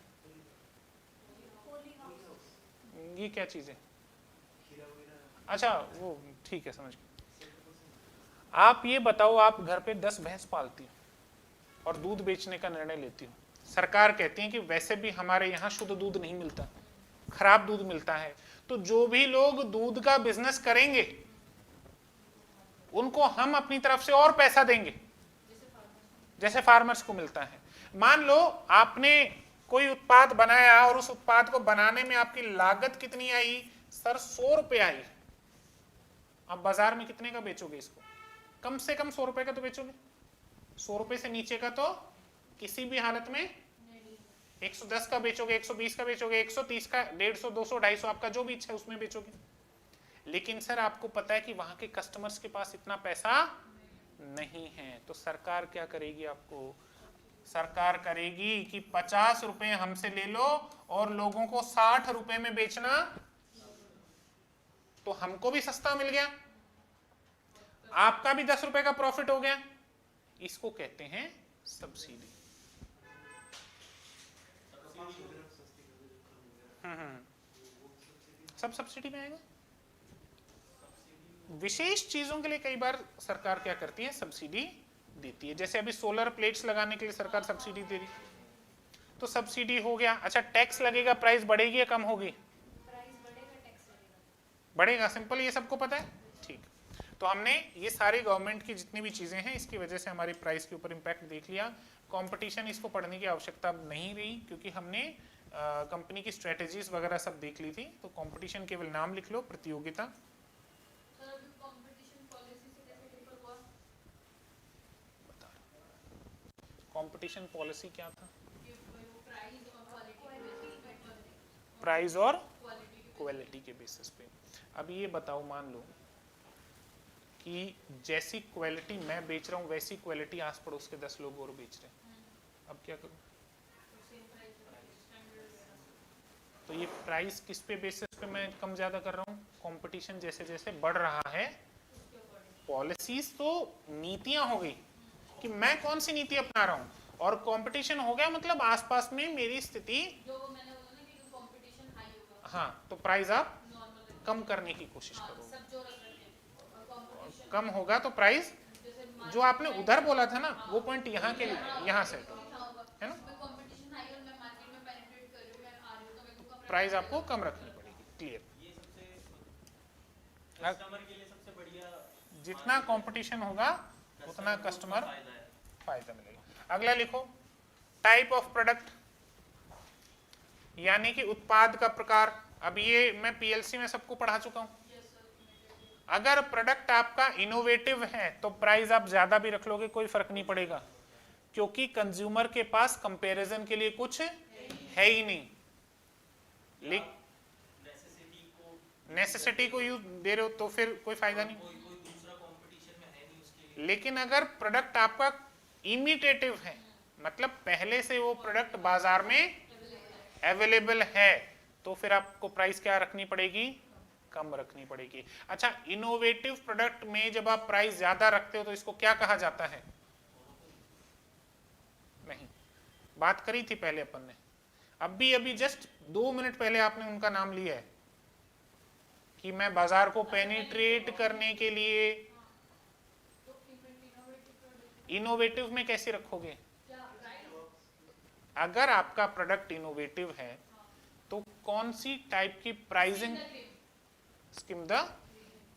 ये क्या चीज है? अच्छा वो ठीक है, समझ गए। आप ये बताओ, आप घर पे 10 भैंस पालती हो और दूध बेचने का निर्णय लेती हो। सरकार कहती है कि वैसे भी हमारे यहाँ शुद्ध दूध नहीं मिलता, खराब दूध मिलता है, तो जो भी लोग दूध का बिजनेस करेंगे उनको हम अपनी तरफ से और पैसा देंगे, जैसे फार्मर्स को मिलता है। मान लो आपने कोई उत्पाद बनाया और उस उत्पाद को बनाने में आपकी लागत कितनी आई सर? 100 रुपए आई। आप बाजार में कितने का बेचोगे इसको? कम से कम 100 रुपए का तो बेचोगे। 100 रुपए से नीचे का तो किसी भी हालत में 110 का बेचोगे, 120 का बेचोगे, 130 का, 150, 200, 250, आपका जो भी इच्छा है उसमें बेचोगे। लेकिन सर आपको पता है कि वहां के कस्टमर्स के पास इतना पैसा नहीं है, तो सरकार क्या करेगी? आपको सरकार करेगी कि 50 रुपए हमसे ले लो और लोगों को 60 रुपए में बेचना, तो हमको भी सस्ता मिल गया, आपका भी 10 रुपए का प्रॉफिट हो गया। इसको कहते हैं सब्सिडी। सब सब्सिडी में आएगा। विशेष चीजों के लिए कई बार सरकार क्या करती है? सब्सिडी देती है। जैसे अभी सोलर प्लेट्स लगाने के लिए सरकार सब्सिडी दे रही, तो सब्सिडी हो गया। अच्छा टैक्स लगेगा, प्राइस बढ़ेगी या कम होगी? बढ़ेगा, सिंपल, ये सबको पता है। ठीक, तो हमने ये सारी गवर्नमेंट की जितनी भी चीजें हैं इसकी वजह से हमारी प्राइस के ऊपर इम्पैक्ट देख लिया। कंपटीशन, इसको पढ़ने की आवश्यकता नहीं रही क्योंकि हमने कंपनी की स्ट्रेटेजीज वगैरह सब देख ली थी। तो कंपटीशन केवल नाम लिख लो, प्रतियोगिता। कंपटीशन पॉलिसी क्या था? प्राइस और क्वालिटी के बेसिस पे। अब ये बताओ, मान लो कि जैसी क्वालिटी मैं बेच रहा हूँ वैसी क्वालिटी आस पड़ोस के 10 लोग और बेच रहे हैं, अब क्या करूँ? तो ये प्राइस किस पे बेसिस पे मैं कम ज्यादा कर रहा हूँ? कंपटीशन जैसे जैसे बढ़ रहा है, पॉलिसीज तो नीतियां हो गई कि मैं कौन सी नीति अपना रहा हूँ, और कंपटीशन हो गया मतलब आसपास में मेरी स्थिति, हाँ, तो प्राइस आप कम करने की कोशिश करो। कम होगा तो प्राइस, जो आपने उधर बोला था ना, वो पॉइंट यहाँ के लिए यहाँ सेट हो, है ना? प्राइस आपको कम रखनी पड़ेगी। क्लियर? कस्टमर के लिए सबसे बढ़िया, जितना कंपटीशन होगा उतना कस्टमर फायदा मिलेगा। अगला लिखो, टाइप ऑफ प्रोडक्ट, यानी कि उत्पाद का प्रकार। अब ये मैं पीएलसी में सबको पढ़ा चुका हूं। अगर प्रोडक्ट आपका इनोवेटिव है तो प्राइस आप ज्यादा भी रख लोगे, कोई फर्क नहीं पड़ेगा, क्योंकि कंज्यूमर के पास कंपैरिजन के लिए कुछ है ही नहीं। नेसेसिटी को यूज दे रहे हो तो फिर कोई फायदा नहीं। कोई दूसरा कंपटीशन में है नहीं उसके लिए। लेकिन अगर प्रोडक्ट आपका इमिटेटिव है, मतलब पहले से वो प्रोडक्ट बाजार में अवेलेबल है, तो फिर आपको प्राइस क्या रखनी पड़ेगी? कम रखनी पड़ेगी। अच्छा, इनोवेटिव प्रोडक्ट में जब आप प्राइस ज्यादा रखते हो तो इसको क्या कहा जाता है? नहीं, बात करी थी पहले अपन ने, अभी जस्ट 2 मिनट पहले आपने उनका नाम लिया है कि मैं बाजार को पेनिट्रेट करने के लिए। इनोवेटिव में कैसे रखोगे? अगर आपका प्रोडक्ट इनोवेटिव है तो कौन सी टाइप की प्राइसिंग? Scheme the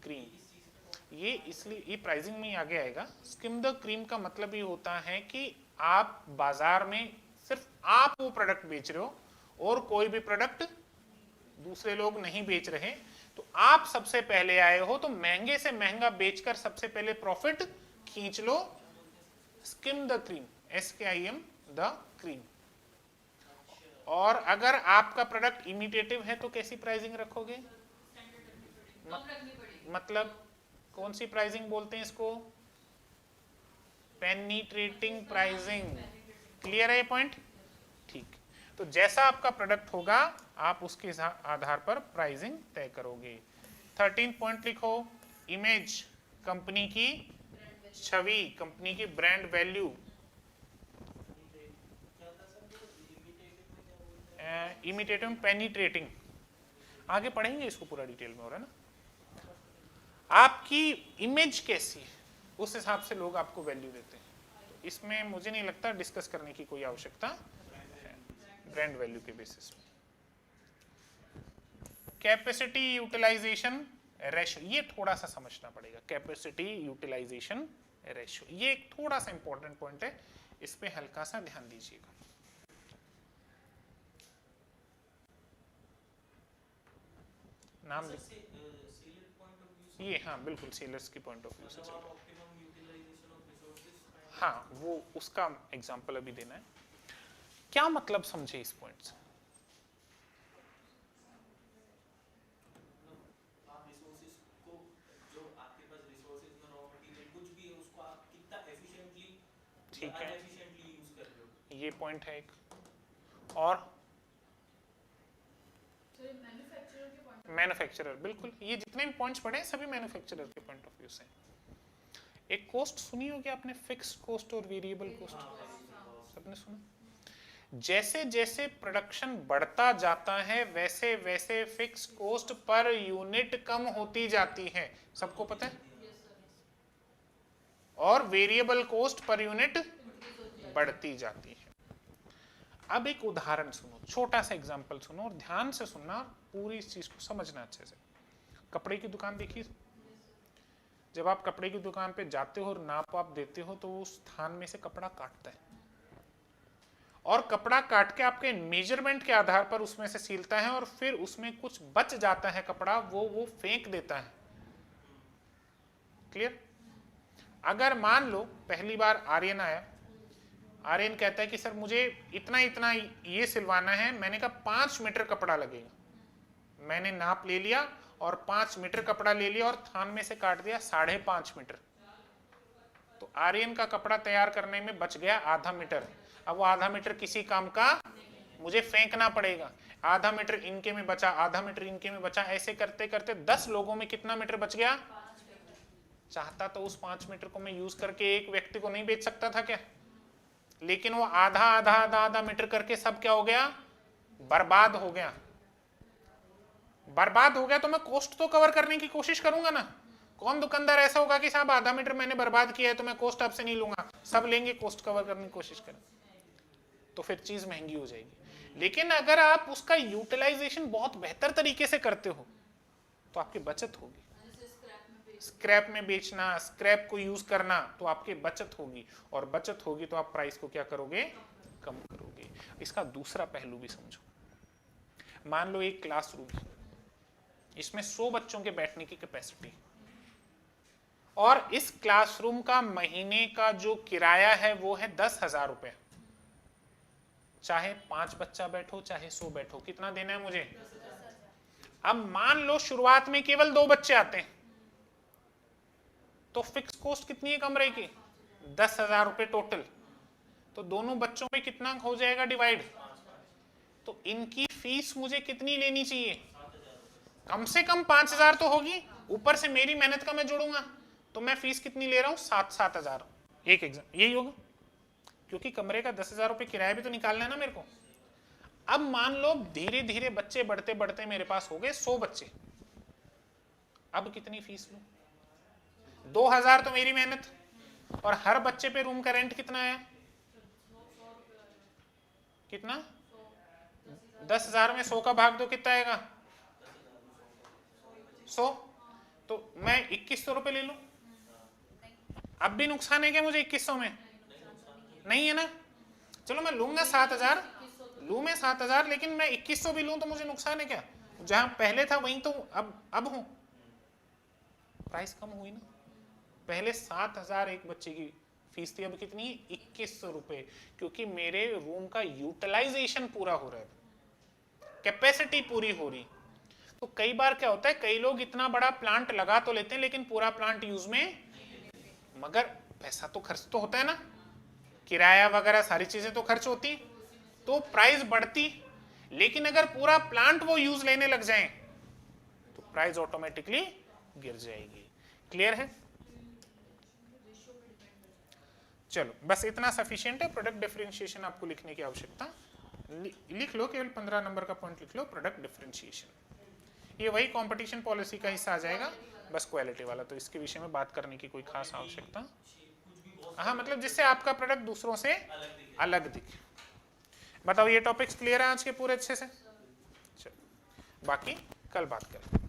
cream. ये इसलिए ये प्राइसिंग में ही आगे आएगा। स्किम द क्रीम का मतलब ये होता है कि आप बाजार में सिर्फ आप वो प्रोडक्ट बेच रहे हो और कोई भी प्रोडक्ट दूसरे लोग नहीं बेच रहे, तो आप सबसे पहले आए हो तो महंगे से महंगा बेचकर सबसे पहले प्रॉफिट खींच लो। Skim the cream, SKIM the cream. और अगर आपका प्रोडक्ट इमिटेटिव है तो कैसी प्राइसिंग रखोगे? कम रखनी पड़ेगी। मतलब कौन सी प्राइसिंग बोलते हैं इसको? Penetrating pricing. क्लियर है ये पॉइंट? ठीक। तो जैसा आपका प्रोडक्ट होगा आप उसके आधार पर प्राइसिंग तय करोगे। 13 पॉइंट लिखो, इमेज कंपनी की छवि, कंपनी की ब्रांड वैल्यू। इमिटेटिव पेनिट्रेटिंग, आगे पढ़ेंगे इसको पूरा डिटेल में, हो रहा है ना। आपकी इमेज कैसी है उस हिसाब से लोग आपको वैल्यू देते हैं। तो इसमें मुझे नहीं लगता डिस्कस करने की कोई आवश्यकता है, ब्रांड वैल्यू के बेसिस पे। कैपेसिटी यूटिलाइजेशन रेशियो, ये थोड़ा सा समझना पड़ेगा। कैपेसिटी यूटिलाइजेशन रेशियो ये एक थोड़ा सा इंपॉर्टेंट पॉइंट है, इस पे हल्का सा ध्यान दीजिएगा। नाम लिख, ये हाँ बिल्कुल सेलर्स की पॉइंट ऑफ व्यू से। हाँ वो उसका एग्जांपल अभी देना है। क्या मतलब समझे इस पॉइंट से? ठीक है, ये पॉइंट है एक। और मैन्युफैक्चरर, बिल्कुल ये जितने भी पॉइंट्स पढ़े हैं सभी मैन्युफैक्चरर के पॉइंट ऑफ व्यू से। एक कोस्ट सुनी होगी आपने, फिक्स्ड कोस्ट और वेरिएबल कोस्ट, सबने सुना। जैसे जैसे प्रोडक्शन बढ़ता जाता है वैसे वैसे फिक्स कोस्ट पर यूनिट कम होती जाती है, सबको पता है। और वेरिएबल कोस्ट पर यूनिट बढ़ती जाती है। अब एक उदाहरण सुनो, छोटा सा एग्जांपल सुनो और ध्यान से सुनना, पूरी इस चीज को समझना अच्छे से। कपड़े की दुकान देखिए, जब आप कपड़े की दुकान पे जाते हो और नाप आप देते हो तो उस थान में से कपड़ा काटता है और कपड़ा काट के आपके मेजरमेंट के आधार पर उसमें से सीलता है और फिर उसमें कुछ बच जाता है कपड़ा, वो फेंक देता है। क्लियर? अगर मान लो पहली बार आर्यन आया, आर्यन कहता है कि सर मुझे इतना इतना ये सिलवाना है, मैंने कहा 5 मीटर कपड़ा लगेगा। मैंने नाप ले लिया और 5 मीटर कपड़ा ले लिया और थान में से काट दिया 5.5 मीटर। तो आर्यन का कपड़ा तैयार करने में बच गया आधा मीटर। अब वो आधा मीटर किसी काम का मुझे फेंकना पड़ेगा। आधा मीटर इनके में बचा, आधा मीटर इनके में बचा, ऐसे करते करते 10 लोगों में कितना मीटर बच गया? चाहता तो उस 5 मीटर को मैं यूज करके एक व्यक्ति को नहीं बेच सकता था क्या? लेकिन वो आधा आधा आधा आधा मीटर करके सब क्या हो गया? बर्बाद हो गया। बर्बाद हो गया तो मैं कोस्ट तो कवर करने की कोशिश करूंगा ना। कौन दुकानदार ऐसा होगा कि साहब आधा मीटर मैंने बर्बाद किया है तो मैं कोस्ट आपसे नहीं लूंगा? सब लेंगे, कोस्ट कवर करने की कोशिश करें तो फिर चीज महंगी हो जाएगी। लेकिन अगर आप उसका यूटिलाइजेशन बहुत बेहतर तरीके से करते हो तो आपकी बचत होगी। स्क्रैप में बेचना, स्क्रैप को यूज करना, तो आपकी बचत होगी और बचत होगी तो आप प्राइस को क्या करोगे? कम करोगे। इसका दूसरा पहलू भी समझो। मान लो एक क्लासरूम, इसमें 100 बच्चों के बैठने की कैपेसिटी और इस क्लासरूम का महीने का जो किराया है वो है 10,000 रुपए। चाहे 5 बच्चा बैठो चाहे 100 बैठो, कितना देना है मुझे? अब मान लो शुरुआत में केवल 2 बच्चे आते हैं तो फिक्स कॉस्ट कितनी है कमरे की? 10,000 रुपए टोटल। तो दोनों बच्चों पे कितना हो जाएगा डिवाइड? तो इनकी फीस मुझे कितनी लेनी चाहिए? कम से कम 5,000 तो होगी, ऊपर से मेरी मेहनत का मैं जोड़ूंगा तो मैं फीस कितनी ले रहा हूं? 7,000। एक एग्जाम यही होगा, क्योंकि कमरे का 10,000 रुपए किराया भी तो निकालना है ना मेरे को। अब मान लो धीरे धीरे बच्चे बढ़ते बढ़ते मेरे पास हो गए 100 बच्चे। अब कितनी फीस लूं? 2,000 तो मेरी मेहनत और हर बच्चे पे रूम का रेंट कितना है? कितना? 10,000 में 100 का भाग दो, कितना आएगा? 100। तो मैं 2,100 रुपए ले लूं। अब भी नुकसान है क्या मुझे 2,100 में? नहीं है ना। चलो मैं लूंगा 7,000, लूं मैं 7,000, लेकिन मैं 2,100 भी लूं तो मुझे नुकसान है क्या? जहां पहले था वहीं तो अब हूं। प्राइस कम हुई ना। पहले 7,000 एक बच्चे की फीस थी, अब कितनी? 2,100 रुपए, क्योंकि मेरे रूम का यूटिलाइजेशन पूरा हो रहा है। कैपेसिटी पूरी हो रही। तो कई बार क्या होता है, कई लोग इतना बड़ा प्लांट लगा तो लेते हैं लेकिन पूरा प्लांट यूज में, मगर पैसा तो खर्च तो होता है ना, किराया वगैरह सारी चीजें तो खर्च होती, तो प्राइस बढ़ती। लेकिन अगर पूरा प्लांट वो यूज लेने लग जाए तो प्राइस ऑटोमेटिकली गिर जाएगी। क्लियर है? चलो बस इतना सफिशिएंट है। प्रोडक्ट डिफरेंशिएशन आपको लिखने की आवश्यकता, लिख लो, केवल 15 नंबर का पॉइंट लिख लो, प्रोडक्ट डिफरेंशिएशन। ये वही कंपटीशन पॉलिसी का हिस्सा आ जाएगा, बस क्वालिटी वाला, तो इसके विषय में बात करने की कोई खास आवश्यकता, हाँ मतलब जिससे आपका प्रोडक्ट दूसरों से अलग दिखे। बताओ ये टॉपिक्स क्लियर है आज के पूरे अच्छे से? चलो बाकी कल बात करें।